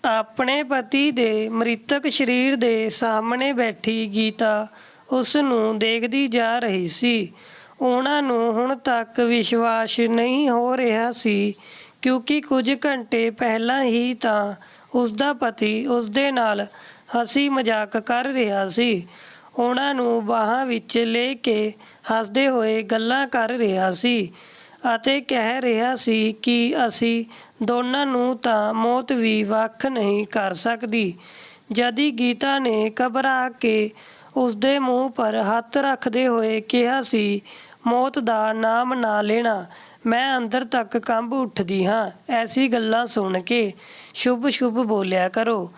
ਆਪਣੇ ਪਤੀ ਦੇ ਮ੍ਰਿਤਕ ਸਰੀਰ ਦੇ ਸਾਹਮਣੇ ਬੈਠੀ ਗੀਤਾ ਉਸ ਨੂੰ ਦੇਖਦੀ ਜਾ ਰਹੀ ਸੀ। ਉਹਨਾਂ ਨੂੰ ਹੁਣ ਤੱਕ ਵਿਸ਼ਵਾਸ ਨਹੀਂ ਹੋ ਰਿਹਾ ਸੀ, ਕਿਉਂਕਿ ਕੁਝ ਘੰਟੇ ਪਹਿਲਾਂ ਹੀ ਤਾਂ ਉਸਦਾ ਪਤੀ ਉਸਦੇ ਨਾਲ ਹੱਸੀ ਮਜ਼ਾਕ ਕਰ ਰਿਹਾ ਸੀ। ਉਹਨਾਂ ਨੂੰ ਬਾਹਾਂ ਵਿੱਚ ਲੈ ਕੇ ਹੱਸਦੇ ਹੋਏ ਗੱਲਾਂ ਕਰ ਰਿਹਾ ਸੀ ਅਤੇ ਕਹਿ ਰਿਹਾ ਸੀ ਕਿ ਅਸੀਂ ਦੋਨਾਂ ਨੂੰ ਤਾਂ ਮੌਤ ਵੀ ਵੱਖ ਨਹੀਂ ਕਰ ਸਕਦੀ। ਜਦੀ ਗੀਤਾ ਨੇ ਘਬਰਾ ਕੇ ਉਸਦੇ ਮੂੰਹ ਪਰ ਹੱਥ ਰੱਖਦੇ ਹੋਏ ਕਿਹਾ ਸੀ, ਮੌਤ ਦਾ ਨਾਮ ਨਾ ਲੈਣਾ, ਮੈਂ ਅੰਦਰ ਤੱਕ ਕੰਬ ਉੱਠਦੀ ਹਾਂ। ਐਸੀ ਗੱਲਾਂ ਸੁਣ ਕੇ ਸ਼ੁਭ ਸ਼ੁਭ ਬੋਲਿਆ ਕਰੋ।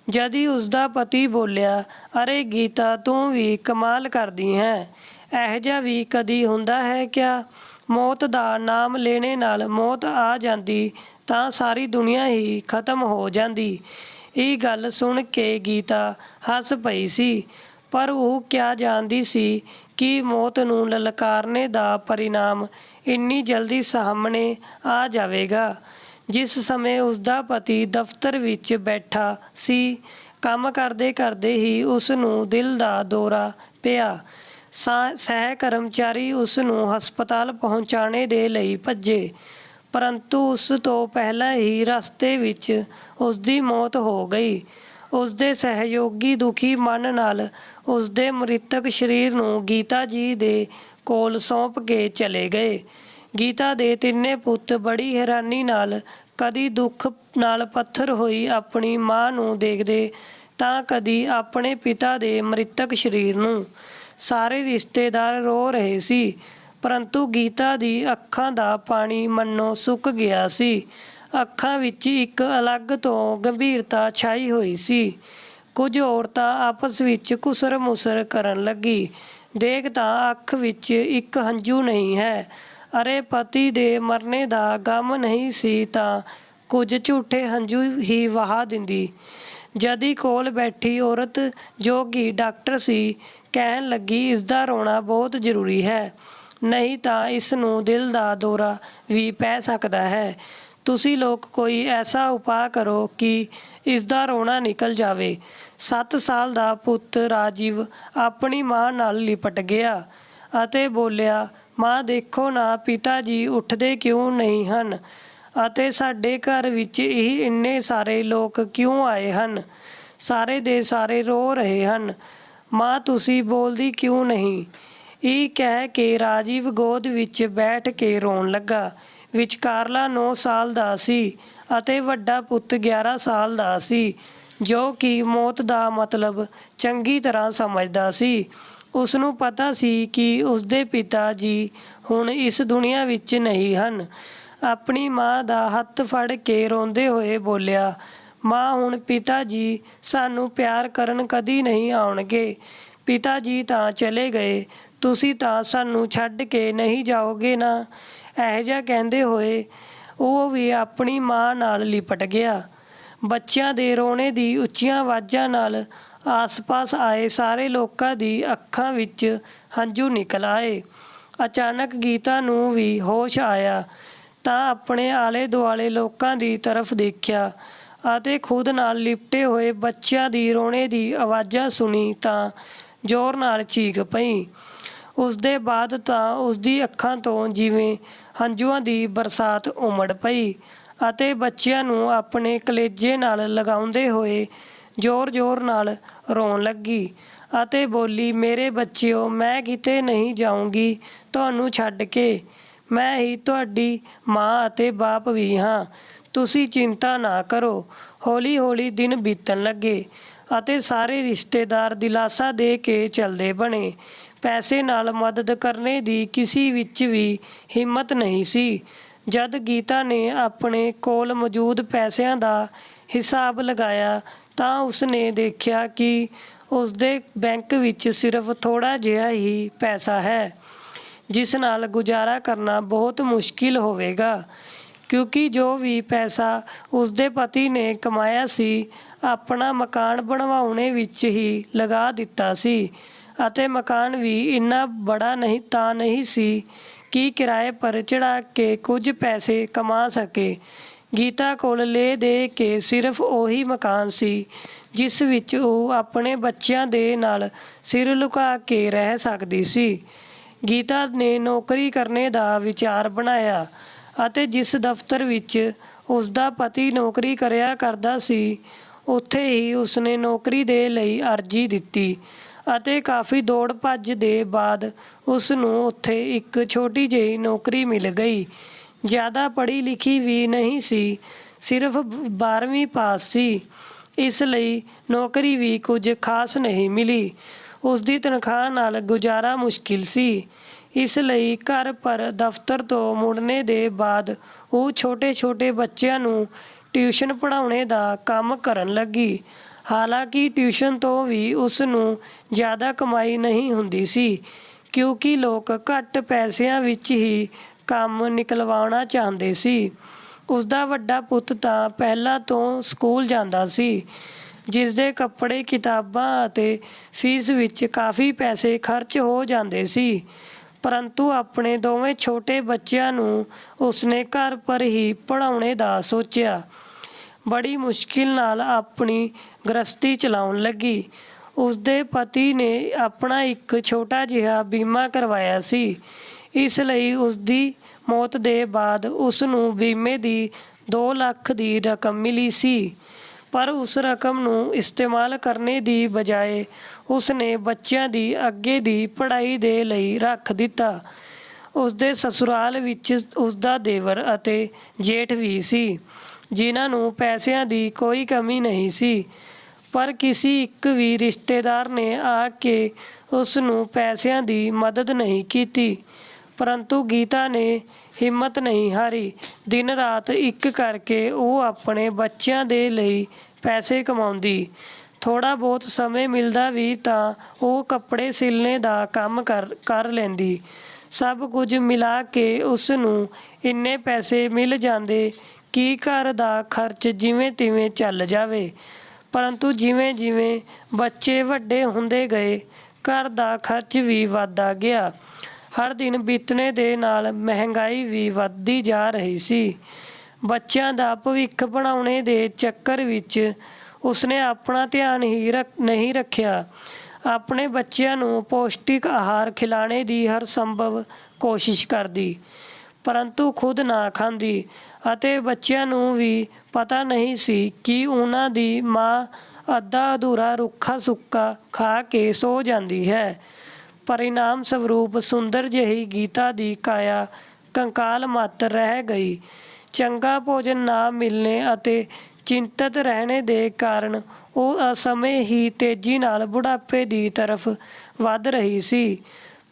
ਜਦੀ ਉਸਦਾ ਪਤੀ ਬੋਲਿਆ, ਅਰੇ ਗੀਤਾ, ਤੂੰ ਵੀ ਕਮਾਲ ਕਰਦੀ ਹੈ। ਇਹੋ ਜਿਹਾ ਵੀ ਕਦੀ ਹੁੰਦਾ ਹੈ ਕਿਆ? ਮੌਤ ਦਾ ਨਾਮ ਲੈਣੇ ਨਾਲ ਮੌਤ ਆ ਜਾਂਦੀ ਤਾਂ ਸਾਰੀ ਦੁਨੀਆ ਹੀ ਖਤਮ ਹੋ ਜਾਂਦੀ। ਇਹ ਗੱਲ ਸੁਣ ਕੇ ਗੀਤਾ ਹੱਸ ਪਈ ਸੀ, ਪਰ ਉਹ ਕਿਆ ਜਾਣਦੀ ਸੀ ਕਿ ਮੌਤ ਨੂੰ ਲਲਕਾਰਨੇ ਦਾ ਪਰਿਣਾਮ ਇੰਨੀ ਜਲਦੀ ਸਾਹਮਣੇ ਆ ਜਾਵੇਗਾ। ਜਿਸ ਸਮੇਂ ਉਸਦਾ ਪਤੀ ਦਫ਼ਤਰ ਵਿੱਚ ਬੈਠਾ ਸੀ, ਕੰਮ ਕਰਦੇ ਕਰਦੇ ਹੀ ਉਸ ਨੂੰ ਦਿਲ ਦਾ ਦੌਰਾ ਪਿਆ। ਸਹਿ ਕਰਮਚਾਰੀ ਉਸ ਨੂੰ ਹਸਪਤਾਲ ਪਹੁੰਚਾਉਣ ਦੇ ਲਈ ਭੱਜੇ, ਪਰੰਤੂ ਉਸ ਤੋਂ ਪਹਿਲਾਂ ਹੀ ਰਸਤੇ ਵਿੱਚ ਉਸਦੀ ਮੌਤ ਹੋ ਗਈ। ਉਸਦੇ ਸਹਿਯੋਗੀ ਦੁਖੀ ਮਨ ਨਾਲ ਉਸਦੇ ਮ੍ਰਿਤਕ ਸਰੀਰ ਨੂੰ ਗੀਤਾ ਜੀ ਦੇ ਕੋਲ ਸੌਂਪ ਕੇ ਚਲੇ ਗਏ। ਗੀਤਾ ਦੇ ਤਿੰਨੇ ਪੁੱਤ ਬੜੀ ਹੈਰਾਨੀ ਨਾਲ ਕਦੀ ਦੁੱਖ ਨਾਲ ਪੱਥਰ ਹੋਈ ਆਪਣੀ ਮਾਂ ਨੂੰ ਦੇਖਦੇ ਤਾਂ ਕਦੀ ਆਪਣੇ ਪਿਤਾ ਦੇ ਮ੍ਰਿਤਕ ਸਰੀਰ ਨੂੰ। ਸਾਰੇ ਰਿਸ਼ਤੇਦਾਰ ਰੋ ਰਹੇ ਸੀ, ਪਰੰਤੂ ਗੀਤਾ ਦੀ ਅੱਖਾਂ ਦਾ ਪਾਣੀ ਮੰਨੋ ਸੁੱਕ ਗਿਆ ਸੀ। ਅੱਖਾਂ ਵਿੱਚ ਇੱਕ ਅਲੱਗ ਤੋਂ ਗੰਭੀਰਤਾ ਛਾਈ ਹੋਈ ਸੀ। ਕੁਝ ਔਰਤਾਂ ਆਪਸ ਵਿੱਚ ਘੁਸਰ ਮੁਸਰ ਕਰਨ ਲੱਗੀ, ਦੇਖ ਤਾਂ ਅੱਖ ਵਿੱਚ ਇੱਕ ਹੰਝੂ ਨਹੀਂ ਹੈ। ਅਰੇ ਪਤੀ ਦੇ ਮਰਨੇ ਦਾ ਗਮ ਨਹੀਂ ਸੀ ਤਾਂ ਕੁਝ ਝੂਠੇ ਹੰਝੂ ਹੀ ਵਹਾ ਦਿੰਦੀ। ਜਦੀ ਕੋਲ ਬੈਠੀ ਔਰਤ, ਜੋ ਕਿ ਡਾਕਟਰ ਸੀ, ਕਹਿਣ ਲੱਗੀ, ਇਸਦਾ ਰੋਣਾ ਬਹੁਤ ਜ਼ਰੂਰੀ ਹੈ, ਨਹੀਂ ਤਾਂ ਇਸ ਨੂੰ ਦਿਲ ਦਾ ਦੌਰਾ ਵੀ ਪੈ ਸਕਦਾ ਹੈ। ਤੁਸੀਂ ਲੋਕ ਕੋਈ ਐਸਾ ਉਪਾਅ ਕਰੋ ਕਿ ਇਸਦਾ ਰੋਣਾ ਨਿਕਲ ਜਾਵੇ। 7 ਸਾਲ ਦਾ ਪੁੱਤ ਰਾਜੀਵ ਆਪਣੀ ਮਾਂ ਨਾਲ ਲਿਪਟ ਗਿਆ ਅਤੇ ਬੋਲਿਆ, ਮਾਂ ਦੇਖੋ ਨਾ, ਪਿਤਾ ਜੀ ਉੱਠਦੇ ਕਿਉਂ ਨਹੀਂ ਹਨ ਅਤੇ ਸਾਡੇ ਘਰ ਵਿੱਚ ਇਹ ਇੰਨੇ ਸਾਰੇ ਲੋਕ ਕਿਉਂ ਆਏ ਹਨ? ਸਾਰੇ ਦੇ ਸਾਰੇ ਰੋ ਰਹੇ ਹਨ, ਮਾਂ ਤੁਸੀਂ ਬੋਲਦੀ ਕਿਉਂ ਨਹੀਂ? ਇਹ ਕਹਿ ਕੇ ਰਾਜੀਵ ਗੋਦ ਵਿੱਚ ਬੈਠ ਕੇ ਰੋਣ ਲੱਗਾ। ਵਿਚਕਾਰਲਾ 9 ਸਾਲ ਦਾ ਸੀ ਅਤੇ ਵੱਡਾ ਪੁੱਤ 11 ਸਾਲ ਦਾ ਸੀ, ਜੋ ਕਿ ਮੌਤ ਦਾ ਮਤਲਬ ਚੰਗੀ ਤਰ੍ਹਾਂ ਸਮਝਦਾ ਸੀ। ਉਸ ਨੂੰ ਪਤਾ ਸੀ ਕਿ ਉਸਦੇ ਪਿਤਾ ਜੀ ਹੁਣ ਇਸ ਦੁਨੀਆ ਵਿੱਚ ਨਹੀਂ ਹਨ। ਆਪਣੀ ਮਾਂ ਦਾ ਹੱਥ ਫੜ ਕੇ ਰੋਂਦੇ ਹੋਏ ਬੋਲਿਆ, ਮਾਂ ਹੁਣ ਪਿਤਾ ਜੀ ਸਾਨੂੰ ਪਿਆਰ ਕਰਨ ਕਦੀ ਨਹੀਂ ਆਉਣਗੇ। ਪਿਤਾ ਜੀ ਤਾਂ ਚਲੇ ਗਏ, ਤੁਸੀਂ ਤਾਂ ਸਾਨੂੰ ਛੱਡ ਕੇ ਨਹੀਂ ਜਾਓਗੇ ਨਾ? ਇਹੋ ਜਿਹਾ ਕਹਿੰਦੇ ਹੋਏ ਉਹ ਵੀ ਆਪਣੀ ਮਾਂ ਨਾਲ ਲਿਪਟ ਗਿਆ। ਬੱਚਿਆਂ ਦੇ ਰੋਣੇ ਦੀ ਉੱਚੀਆਂ ਆਵਾਜ਼ਾਂ ਨਾਲ ਆਸ-ਪਾਸ ਆਏ ਸਾਰੇ ਲੋਕਾਂ ਦੀ ਅੱਖਾਂ ਵਿੱਚ ਹੰਝੂ ਨਿਕਲ ਆਏ। ਅਚਾਨਕ ਗੀਤਾ ਨੂੰ ਵੀ ਹੋਸ਼ ਆਇਆ ਤਾਂ ਆਪਣੇ ਆਲੇ ਦੁਆਲੇ ਲੋਕਾਂ ਦੀ ਤਰਫ ਦੇਖਿਆ ਅਤੇ ਖੁਦ ਨਾਲ ਲਿਪਟੇ ਹੋਏ ਬੱਚਿਆਂ ਦੀ ਰੋਣੇ ਦੀ ਆਵਾਜ਼ਾਂ ਸੁਣੀ ਤਾਂ ਜ਼ੋਰ ਨਾਲ ਚੀਖ ਪਈ। ਉਸਦੇ ਬਾਅਦ ਤਾਂ ਉਸਦੀ ਅੱਖਾਂ ਤੋਂ ਜਿਵੇਂ ਹੰਝੂਆਂ ਦੀ ਬਰਸਾਤ ਉਮੜ ਪਈ ਅਤੇ ਬੱਚਿਆਂ ਨੂੰ ਆਪਣੇ ਕਲੇਜੇ ਨਾਲ ਲਗਾਉਂਦੇ ਹੋਏ ਜ਼ੋਰ-ਜ਼ੋਰ ਨਾਲ ਰੋਣ ਲੱਗੀ ਅਤੇ ਬੋਲੀ, ਮੇਰੇ ਬੱਚਿਓ, ਮੈਂ ਕਿਤੇ ਨਹੀਂ ਜਾਊਂਗੀ ਤੁਹਾਨੂੰ ਛੱਡ ਕੇ। ਮੈਂ ਹੀ ਤੁਹਾਡੀ ਮਾਂ ਅਤੇ ਬਾਪ ਵੀ ਹਾਂ, ਤੁਸੀਂ ਚਿੰਤਾ ਨਾ ਕਰੋ। ਹੌਲੀ-ਹੌਲੀ ਦਿਨ ਬੀਤਣ ਲੱਗੇ ਅਤੇ ਸਾਰੇ ਰਿਸ਼ਤੇਦਾਰ ਦਿਲਾਸਾ ਦੇ ਕੇ ਚੱਲਦੇ ਬਣੇ। ਪੈਸੇ ਨਾਲ ਮਦਦ ਕਰਨੇ ਦੀ ਕਿਸੇ ਵਿੱਚ ਵੀ ਹਿੰਮਤ ਨਹੀਂ ਸੀ। ਜਦ ਗੀਤਾ ਨੇ ਆਪਣੇ ਕੋਲ ਮੌਜੂਦ ਪੈਸਿਆਂ ਦਾ ਹਿਸਾਬ ਲਗਾਇਆ ਤਾਂ ਉਸਨੇ ਦੇਖਿਆ ਕਿ ਉਸਦੇ ਬੈਂਕ ਵਿੱਚ ਸਿਰਫ ਥੋੜ੍ਹਾ ਜਿਹਾ ਹੀ ਪੈਸਾ ਹੈ, ਜਿਸ ਨਾਲ ਗੁਜ਼ਾਰਾ ਕਰਨਾ ਬਹੁਤ ਮੁਸ਼ਕਿਲ ਹੋਵੇਗਾ, ਕਿਉਂਕਿ ਜੋ ਵੀ ਪੈਸਾ ਉਸਦੇ ਪਤੀ ਨੇ ਕਮਾਇਆ ਸੀ ਆਪਣਾ ਮਕਾਨ ਬਣਵਾਉਣ ਵਿੱਚ ਹੀ ਲਗਾ ਦਿੱਤਾ ਸੀ ਅਤੇ ਮਕਾਨ ਵੀ ਇੰਨਾ ਬੜਾ ਨਹੀਂ ਸੀ ਕਿ ਕਿਰਾਏ ਪਰ ਚੜ੍ਹਾ ਕੇ ਕੁਝ ਪੈਸੇ ਕਮਾ ਸਕੇ। ਗੀਤਾ ਕੋਲ ਲੈ ਦੇ ਕੇ ਸਿਰਫ ਉਹੀ ਮਕਾਨ ਸੀ ਜਿਸ ਵਿੱਚ ਉਹ ਆਪਣੇ ਬੱਚਿਆਂ ਦੇ ਨਾਲ ਸਿਰ ਲੁਕਾ ਕੇ ਰਹਿ ਸਕਦੀ ਸੀ। ਗੀਤਾ ਨੇ ਨੌਕਰੀ ਕਰਨੇ ਦਾ ਵਿਚਾਰ ਬਣਾਇਆ ਅਤੇ ਜਿਸ ਦਫ਼ਤਰ ਵਿੱਚ ਉਸਦਾ ਪਤੀ ਨੌਕਰੀ ਕਰਿਆ ਕਰਦਾ ਸੀ ਉੱਥੇ ਹੀ ਉਸਨੇ ਨੌਕਰੀ ਦੇ ਲਈ ਅਰਜ਼ੀ ਦਿੱਤੀ ਅਤੇ ਕਾਫੀ ਦੌੜ ਭੱਜ ਦੇ ਬਾਅਦ ਉਸ ਨੂੰ ਉੱਥੇ ਇੱਕ ਛੋਟੀ ਜਿਹੀ ਨੌਕਰੀ ਮਿਲ ਗਈ। ਜ਼ਿਆਦਾ ਪੜ੍ਹੀ ਲਿਖੀ ਵੀ ਨਹੀਂ ਸੀ, ਸਿਰਫ 12ਵੀਂ ਪਾਸ ਸੀ, ਇਸ ਲਈ ਨੌਕਰੀ ਵੀ ਕੁਝ ਖਾਸ ਨਹੀਂ ਮਿਲੀ। ਉਸਦੀ ਤਨਖਾਹ ਨਾਲ ਗੁਜ਼ਾਰਾ ਮੁਸ਼ਕਿਲ ਸੀ, ਇਸ ਲਈ ਘਰ ਪਰ ਦਫ਼ਤਰ ਤੋਂ ਮੁੜਨੇ ਦੇ ਬਾਅਦ ਉਹ ਛੋਟੇ-ਛੋਟੇ ਬੱਚਿਆਂ ਨੂੰ ਟਿਊਸ਼ਨ ਪੜ੍ਹਾਉਣੇ ਦਾ ਕੰਮ ਕਰਨ ਲੱਗੀ। ਹਾਲਾਂਕਿ ਟਿਊਸ਼ਨ ਤੋਂ ਵੀ ਉਸ ਨੂੰ ਜ਼ਿਆਦਾ ਕਮਾਈ ਨਹੀਂ ਹੁੰਦੀ ਸੀ, ਕਿਉਂਕਿ ਲੋਕ ਘੱਟ ਪੈਸਿਆਂ ਵਿੱਚ ਹੀ ਕੰਮ ਨਿਕਲਵਾਉਣਾ ਚਾਹੁੰਦੇ ਸੀ। ਉਸਦਾ ਵੱਡਾ ਪੁੱਤ ਤਾਂ ਪਹਿਲਾਂ ਤੋਂ ਸਕੂਲ ਜਾਂਦਾ ਸੀ, ਜਿਸ ਦੇ ਕੱਪੜੇ, ਕਿਤਾਬਾਂ ਅਤੇ ਫੀਸ ਵਿੱਚ ਕਾਫੀ ਪੈਸੇ ਖਰਚ ਹੋ ਜਾਂਦੇ ਸੀ। ਪਰੰਤੂ ਆਪਣੇ ਦੋਵੇਂ ਛੋਟੇ ਬੱਚਿਆਂ ਨੂੰ ਉਸਨੇ ਘਰ ਪਰ ਹੀ ਪੜ੍ਹਾਉਣੇ ਦਾ ਸੋਚਿਆ। ਬੜੀ ਮੁਸ਼ਕਿਲ ਨਾਲ ਆਪਣੀ ਗ੍ਰਸਤੀ ਚਲਾਉਣ ਲੱਗੀ। ਉਸਦੇ ਪਤੀ ਨੇ ਆਪਣਾ ਇੱਕ ਛੋਟਾ ਜਿਹਾ ਬੀਮਾ ਕਰਵਾਇਆ ਸੀ, ਇਸ ਲਈ ਉਸਦੀ ਮੌਤ ਦੇ ਬਾਅਦ ਉਸ ਨੂੰ ਬੀਮੇ ਦੀ 2 ਲੱਖ ਦੀ ਰਕਮ ਮਿਲੀ ਸੀ। ਪਰ ਉਸ ਰਕਮ ਨੂੰ ਇਸਤੇਮਾਲ ਕਰਨੇ ਦੀ ਬਜਾਏ ਉਸਨੇ ਬੱਚਿਆਂ ਦੀ ਅੱਗੇ ਦੀ ਪੜ੍ਹਾਈ ਦੇ ਲਈ ਰੱਖ ਦਿੱਤਾ। ਉਸਦੇ ਸਸੁਰਾਲ ਵਿੱਚ ਉਸਦਾ ਦੇਵਰ ਅਤੇ ਜੇਠ ਵੀ ਸੀ, ਜਿਨ੍ਹਾਂ ਨੂੰ ਪੈਸਿਆਂ ਦੀ ਕੋਈ ਕਮੀ ਨਹੀਂ ਸੀ, ਪਰ ਕਿਸੇ ਇੱਕ ਵੀ ਰਿਸ਼ਤੇਦਾਰ ਨੇ ਆ ਕੇ ਉਸ ਨੂੰ ਪੈਸਿਆਂ ਦੀ ਮਦਦ ਨਹੀਂ ਕੀਤੀ। ਪਰੰਤੂ ਗੀਤਾ ਨੇ ਹਿੰਮਤ ਨਹੀਂ ਹਾਰੀ। ਦਿਨ ਰਾਤ ਇੱਕ ਕਰਕੇ ਉਹ ਆਪਣੇ ਬੱਚਿਆਂ ਦੇ ਲਈ ਪੈਸੇ ਕਮਾਉਂਦੀ। ਥੋੜ੍ਹਾ ਬਹੁਤ ਸਮੇਂ ਮਿਲਦਾ ਵੀ ਤਾਂ ਉਹ ਕੱਪੜੇ ਸਿਲਣੇ ਦਾ ਕੰਮ ਕਰ ਲੈਂਦੀ। ਸਭ ਕੁਝ ਮਿਲਾ ਕੇ ਉਸ ਨੂੰ ਇੰਨੇ ਪੈਸੇ ਮਿਲ ਜਾਂਦੇ ਕਿ ਘਰ ਦਾ ਖਰਚ ਜਿਵੇਂ ਤਿਵੇਂ ਚੱਲ ਜਾਵੇ। ਪਰੰਤੂ ਜਿਵੇਂ-ਜਿਵੇਂ ਬੱਚੇ ਵੱਡੇ ਹੁੰਦੇ ਗਏ, ਘਰ ਦਾ ਖਰਚ ਵੀ ਵੱਧਦਾ ਗਿਆ। ਹਰ ਦਿਨ ਬੀਤਣੇ ਦੇ ਨਾਲ ਮਹਿੰਗਾਈ ਵੀ ਵੱਧਦੀ ਜਾ ਰਹੀ ਸੀ। ਬੱਚਿਆਂ ਦਾ ਭਵਿੱਖ ਬਣਾਉਣੇ ਦੇ ਚੱਕਰ ਵਿੱਚ ਉਸਨੇ ਆਪਣਾ ਧਿਆਨ ਹੀ ਨਹੀਂ ਰੱਖਿਆ। ਆਪਣੇ ਬੱਚਿਆਂ ਨੂੰ ਪੌਸ਼ਟਿਕ ਆਹਾਰ ਖਿਲਾਣੇ ਦੀ ਹਰ ਸੰਭਵ ਕੋਸ਼ਿਸ਼ ਕਰਦੀ, ਪਰੰਤੂ ਖੁਦ ਨਾ ਖਾਂਦੀ ਅਤੇ ਬੱਚਿਆਂ ਨੂੰ ਵੀ ਪਤਾ ਨਹੀਂ ਸੀ ਕਿ ਉਹਨਾਂ ਦੀ ਮਾਂ ਅੱਧਾ ਅਧੂਰਾ ਰੁੱਖਾ ਸੁੱਕਾ ਖਾ ਕੇ ਸੋ ਜਾਂਦੀ ਹੈ। ਪਰਿਣਾਮ ਸਰੂਪ ਸੁੰਦਰ ਜਿਹੀ ਗੀਤਾ ਦੀ ਕਾਇਆ ਕੰਕਾਲ ਮਾਤਰ ਰਹਿ ਗਈ। ਚੰਗਾ ਭੋਜਨ ਨਾ ਮਿਲਣੇ ਅਤੇ ਚਿੰਤਤ ਰਹਿਣੇ ਦੇ ਕਾਰਨ ਉਹ ਅਸਮੇਂ ਹੀ ਤੇਜ਼ੀ ਨਾਲ ਬੁਢਾਪੇ ਦੀ ਤਰਫ ਵੱਧ ਰਹੀ ਸੀ,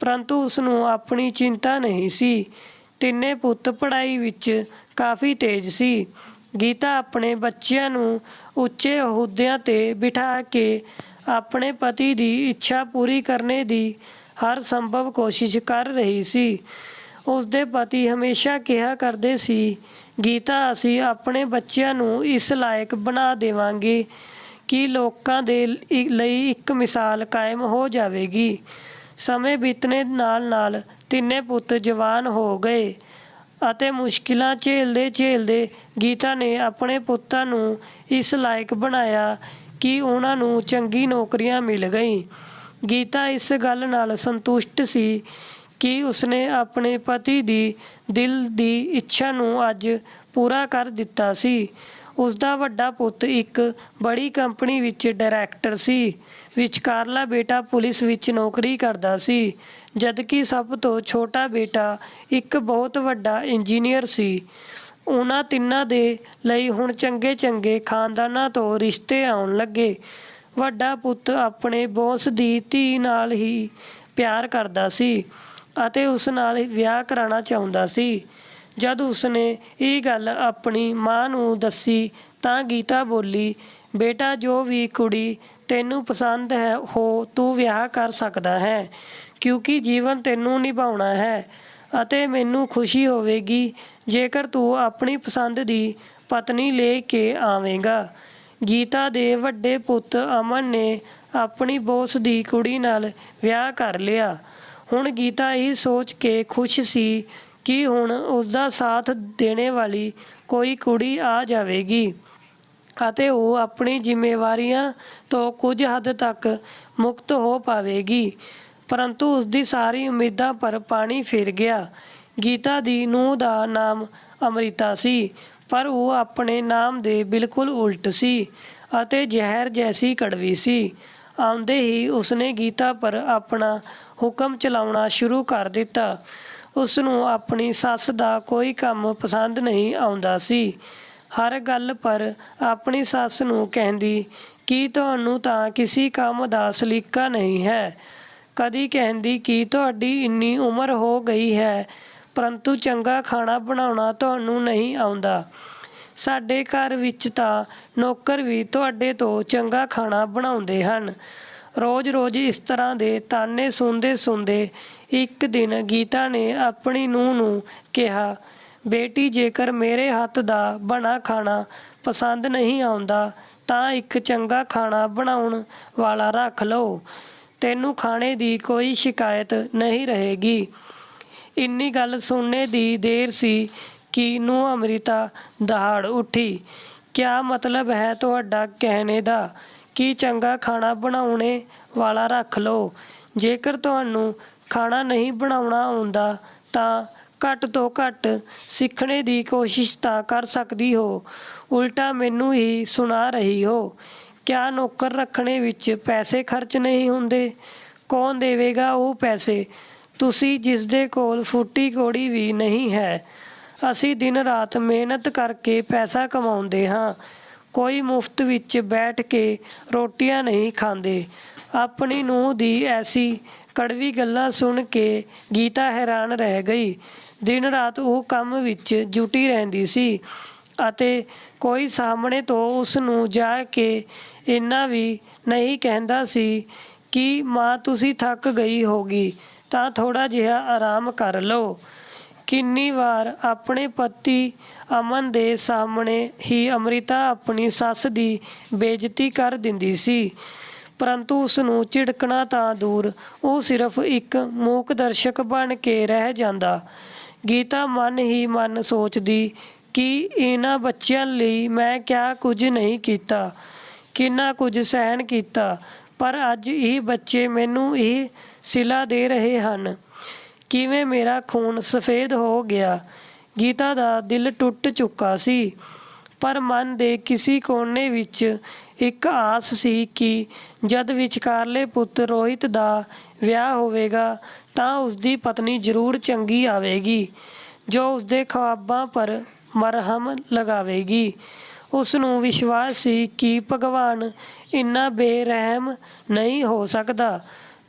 ਪਰੰਤੂ ਉਸ ਨੂੰ ਆਪਣੀ ਚਿੰਤਾ ਨਹੀਂ ਸੀ। ਤਿੰਨੇ ਪੁੱਤ ਪੜ੍ਹਾਈ ਵਿੱਚ ਕਾਫੀ ਤੇਜ਼ ਸੀ। ਗੀਤਾ ਆਪਣੇ ਬੱਚਿਆਂ ਨੂੰ ਉੱਚੇ ਅਹੁਦਿਆਂ 'ਤੇ ਬਿਠਾ ਕੇ ਆਪਣੇ ਪਤੀ ਦੀ ਇੱਛਾ ਪੂਰੀ ਕਰਨੇ ਦੀ ਹਰ ਸੰਭਵ ਕੋਸ਼ਿਸ਼ ਕਰ ਰਹੀ ਸੀ। ਉਸਦੇ ਪਤੀ ਹਮੇਸ਼ਾ ਕਿਹਾ ਕਰਦੇ ਸੀ, ਗੀਤਾ, ਅਸੀਂ ਆਪਣੇ ਬੱਚਿਆਂ ਨੂੰ ਇਸ ਲਾਇਕ ਬਣਾ ਦੇਵਾਂਗੇ ਕਿ ਲੋਕਾਂ ਦੇ ਲਈ ਇੱਕ ਮਿਸਾਲ ਕਾਇਮ ਹੋ ਜਾਵੇਗੀ। ਸਮੇਂ ਬੀਤਣੇ ਨਾਲ ਤਿੰਨੇ ਪੁੱਤ ਜਵਾਨ ਹੋ ਗਏ ਅਤੇ ਮੁਸ਼ਕਿਲਾਂ ਝੇਲਦੇ ਗੀਤਾ ਨੇ ਆਪਣੇ ਪੁੱਤਾਂ ਨੂੰ ਇਸ ਲਾਇਕ ਬਣਾਇਆ ਕਿ ਉਹਨਾਂ ਨੂੰ ਚੰਗੀ ਨੌਕਰੀਆਂ ਮਿਲ ਗਈ। ਗੀਤਾ ਇਸ ਗੱਲ ਨਾਲ ਸੰਤੁਸ਼ਟ ਸੀ ਕਿ ਉਸਨੇ ਆਪਣੇ ਪਤੀ ਦੀ ਦਿਲ ਦੀ ਇੱਛਾ ਨੂੰ ਅੱਜ ਪੂਰਾ ਕਰ ਦਿੱਤਾ ਸੀ। ਉਸਦਾ ਵੱਡਾ ਪੁੱਤ ਇੱਕ ਬੜੀ ਕੰਪਨੀ ਵਿੱਚ ਡਾਇਰੈਕਟਰ ਸੀ। ਵਿਚਕਾਰਲਾ ਬੇਟਾ ਪੁਲਿਸ ਵਿੱਚ ਨੌਕਰੀ ਕਰਦਾ ਸੀ, ਜਦਕਿ ਸਭ ਤੋਂ ਛੋਟਾ ਬੇਟਾ ਇੱਕ ਬਹੁਤ ਵੱਡਾ ਇੰਜੀਨੀਅਰ ਸੀ। ਉਹਨਾਂ ਤਿੰਨਾਂ ਦੇ ਲਈ ਹੁਣ ਚੰਗੇ ਖਾਨਦਾਨਾਂ ਤੋਂ ਰਿਸ਼ਤੇ ਆਉਣ ਲੱਗੇ। ਵੱਡਾ ਪੁੱਤ ਆਪਣੇ ਬੌਸ ਦੀ ਧੀ ਨਾਲ ਹੀ ਪਿਆਰ ਕਰਦਾ ਸੀ ਅਤੇ ਉਸ ਨਾਲ ਵਿਆਹ ਕਰਾਉਣਾ ਚਾਹੁੰਦਾ ਸੀ। ਜਦ ਉਸਨੇ ਇਹ ਗੱਲ ਆਪਣੀ ਮਾਂ ਨੂੰ ਦੱਸੀ ਤਾਂ ਗੀਤਾ ਬੋਲੀ, ਬੇਟਾ, ਜੋ ਵੀ ਕੁੜੀ ਤੈਨੂੰ ਪਸੰਦ ਹੋ ਤੂੰ ਵਿਆਹ ਕਰ ਸਕਦਾ ਹੈ, ਕਿਉਂਕਿ ਜੀਵਨ ਤੈਨੂੰ ਨਿਭਾਉਣਾ ਹੈ ਅਤੇ ਮੈਨੂੰ ਖੁਸ਼ੀ ਹੋਵੇਗੀ ਜੇਕਰ ਤੂੰ ਆਪਣੀ ਪਸੰਦ ਦੀ ਪਤਨੀ ਲੈ ਕੇ ਆਵੇਂਗਾ। ਗੀਤਾ ਦੇ ਵੱਡੇ ਪੁੱਤ ਅਮਨ ਨੇ ਆਪਣੀ ਬੌਸ ਦੀ ਕੁੜੀ ਨਾਲ ਵਿਆਹ ਕਰ ਲਿਆ। ਹੁਣ ਗੀਤਾ ਇਹ ਸੋਚ ਕੇ ਖੁਸ਼ ਸੀ ਕਿ ਹੁਣ ਉਸਦਾ ਸਾਥ ਦੇਣੇ ਵਾਲੀ ਕੋਈ ਕੁੜੀ ਆ ਜਾਵੇਗੀ ਅਤੇ ਉਹ ਆਪਣੀ ਜ਼ਿੰਮੇਵਾਰੀਆਂ ਤੋਂ ਕੁਝ ਹੱਦ ਤੱਕ ਮੁਕਤ ਹੋ ਪਾਵੇਗੀ। ਪਰੰਤੂ ਉਸਦੀ ਸਾਰੀ ਉਮੀਦਾਂ ਪਰ ਪਾਣੀ ਫਿਰ ਗਿਆ। ਗੀਤਾ ਦੀ ਨੂੰਹ ਦਾ ਨਾਮ ਅੰਮ੍ਰਿਤਾ ਸੀ, ਪਰ ਉਹ ਆਪਣੇ ਨਾਮ ਦੇ ਬਿਲਕੁਲ ਉਲਟ ਸੀ ਅਤੇ ਜ਼ਹਿਰ ਜੈਸੀ ਕੜਵੀ ਸੀ। ਆਉਂਦੇ ਹੀ ਉਸਨੇ ਗੀਤਾ ਪਰ ਆਪਣਾ ਹੁਕਮ ਚਲਾਉਣਾ ਸ਼ੁਰੂ ਕਰ ਦਿੱਤਾ। ਉਸਨੂੰ ਆਪਣੀ ਸੱਸ ਦਾ ਕੋਈ ਕੰਮ ਪਸੰਦ ਨਹੀਂ ਆਉਂਦਾ ਸੀ। ਹਰ ਗੱਲ ਪਰ ਆਪਣੀ ਸੱਸ ਨੂੰ ਕਹਿੰਦੀ ਕਿ ਤੁਹਾਨੂੰ ਤਾਂ ਕਿਸੇ ਕੰਮ ਦਾ ਸਲੀਕਾ ਨਹੀਂ ਹੈ। ਕਦੀ ਕਹਿੰਦੀ ਕਿ ਤੁਹਾਡੀ ਇੰਨੀ ਉਮਰ ਹੋ ਗਈ ਹੈ, ਪਰੰਤੂ ਚੰਗਾ ਖਾਣਾ ਬਣਾਉਣਾ ਤੁਹਾਨੂੰ ਨਹੀਂ ਆਉਂਦਾ। ਸਾਡੇ ਘਰ ਵਿੱਚ ਤਾਂ ਨੌਕਰ ਵੀ ਤੁਹਾਡੇ ਤੋਂ ਚੰਗਾ ਖਾਣਾ ਬਣਾਉਂਦੇ ਹਨ। ਰੋਜ਼-ਰੋਜ਼ ਇਸ ਤਰ੍ਹਾਂ ਦੇ ਤਾਨੇ ਸੁਣਦੇ ਇੱਕ ਦਿਨ ਗੀਤਾ ਨੇ ਆਪਣੀ ਨੂੰਹ ਨੂੰ ਕਿਹਾ, ਬੇਟੀ, ਜੇਕਰ ਮੇਰੇ ਹੱਥ ਦਾ ਬਣਾ ਖਾਣਾ ਪਸੰਦ ਨਹੀਂ ਆਉਂਦਾ ਤਾਂ ਇੱਕ ਚੰਗਾ ਖਾਣਾ ਬਣਾਉਣ ਵਾਲਾ ਰੱਖ ਲਓ। ਤੈਨੂੰ ਖਾਣੇ ਦੀ ਕੋਈ ਸ਼ਿਕਾਇਤ ਨਹੀਂ ਰਹੇਗੀ। ਇੰਨੀ ਗੱਲ ਸੁਣਨੇ ਦੀ ਦੇਰ ਸੀ ਕਿ ਨੂੰਹ ਅੰਮ੍ਰਿਤਾ ਦਹਾੜ ਉੱਠੀ। ਕਿਆ ਮਤਲਬ ਹੈ ਤੁਹਾਡਾ ਕਹਿਣੇ ਦਾ ਕਿ ਚੰਗਾ ਖਾਣਾ ਬਣਾਉਣੇ ਵਾਲਾ ਰੱਖ ਲਓ? ਜੇਕਰ ਤੁਹਾਨੂੰ ਖਾਣਾ ਨਹੀਂ ਬਣਾਉਣਾ ਆਉਂਦਾ ਤਾਂ ਘੱਟ ਤੋਂ ਘੱਟ ਸਿੱਖਣੇ ਦੀ ਕੋਸ਼ਿਸ਼ ਤਾਂ ਕਰ ਸਕਦੀ ਹੋ। ਉਲਟਾ ਮੈਨੂੰ ਹੀ ਸੁਣਾ ਰਹੀ ਹੋ। ਕਿਆ ਨੌਕਰ ਰੱਖਣੇ ਵਿੱਚ ਪੈਸੇ ਖਰਚ ਨਹੀਂ ਹੁੰਦੇ? ਕੌਣ ਦੇਵੇਗਾ ਉਹ ਪੈਸੇ? ਤੁਸੀਂ ਜਿਸ ਦੇ ਕੋਲ ਫੁੱਟੀ ਕੌੜੀ ਵੀ ਨਹੀਂ ਹੈ। ਅਸੀਂ ਦਿਨ ਰਾਤ ਮਿਹਨਤ ਕਰਕੇ ਪੈਸਾ ਕਮਾਉਂਦੇ ਹਾਂ। ਕੋਈ ਮੁਫਤ ਵਿੱਚ ਬੈਠ ਕੇ ਰੋਟੀਆਂ ਨਹੀਂ ਖਾਂਦੇ। ਆਪਣੀ ਨੂੰਹ ਦੀ ਐਸੀ ਕੜਵੀ ਗੱਲਾਂ ਸੁਣ ਕੇ ਗੀਤਾ ਹੈਰਾਨ ਰਹਿ ਗਈ। ਦਿਨ ਰਾਤ ਉਹ ਕੰਮ ਵਿੱਚ ਜੁਟੀ ਰਹਿੰਦੀ ਸੀ ਅਤੇ ਕੋਈ ਸਾਹਮਣੇ ਤੋਂ ਉਸ ਨੂੰ ਜਾ ਕੇ ਇੰਨਾ ਵੀ ਨਹੀਂ ਕਹਿੰਦਾ ਸੀ ਕਿ ਮਾਂ, ਤੁਸੀਂ ਥੱਕ ਗਈ ਹੋਗੀ ਤਾਂ ਥੋੜ੍ਹਾ ਜਿਹਾ ਆਰਾਮ ਕਰ ਲਓ। ਕਿੰਨੀ ਵਾਰ ਆਪਣੇ ਪਤੀ ਅਮਨ ਦੇ ਸਾਹਮਣੇ ਹੀ ਅੰਮ੍ਰਿਤਾ ਆਪਣੀ ਸੱਸ ਦੀ ਬੇਇੱਜ਼ਤੀ ਕਰ ਦਿੰਦੀ ਸੀ, ਪਰੰਤੂ ਉਸ ਨੂੰ ਝਿੜਕਣਾ ਤਾਂ ਦੂਰ, ਉਹ ਸਿਰਫ ਇੱਕ ਮੂਕ ਦਰਸ਼ਕ ਬਣ ਕੇ ਰਹਿ ਜਾਂਦਾ। ਗੀਤਾ ਮਨ ਹੀ ਮਨ ਸੋਚਦੀ ਕਿ ਇਹਨਾਂ ਬੱਚਿਆਂ ਲਈ ਮੈਂ ਕਿਆ ਕੁਝ ਨਹੀਂ ਕੀਤਾ, ਕਿੰਨਾ ਕੁਝ ਸਹਿਣ ਕੀਤਾ, ਪਰ ਅੱਜ ਇਹ ਬੱਚੇ ਮੈਨੂੰ ਇਹ ਸਿਲਾ ਦੇ ਰਹੇ ਹਨ। ਕਿਵੇਂ ਮੇਰਾ ਖੂਨ ਸਫੇਦ ਹੋ ਗਿਆ। ਗੀਤਾ ਦਾ ਦਿਲ ਟੁੱਟ ਚੁੱਕਾ ਸੀ, ਪਰ ਮਨ ਦੇ ਕਿਸੇ ਕੋਨੇ ਵਿੱਚ ਇੱਕ ਆਸ ਸੀ ਕਿ ਜਦ ਵਿਚਕਾਰਲੇ ਪੁੱਤ ਰੋਹਿਤ ਦਾ ਵਿਆਹ ਹੋਵੇਗਾ ਤਾਂ ਉਸਦੀ ਪਤਨੀ ਜ਼ਰੂਰ ਚੰਗੀ ਆਵੇਗੀ, ਜੋ ਉਸਦੇ ਖ਼ਵਾਬਾਂ ਪਰ ਮਰਹਮ ਲਗਾਵੇਗੀ। ਉਸ ਨੂੰ ਵਿਸ਼ਵਾਸ ਸੀ ਕਿ ਭਗਵਾਨ ਇੰਨਾ ਬੇਰਹਿਮ ਨਹੀਂ ਹੋ ਸਕਦਾ।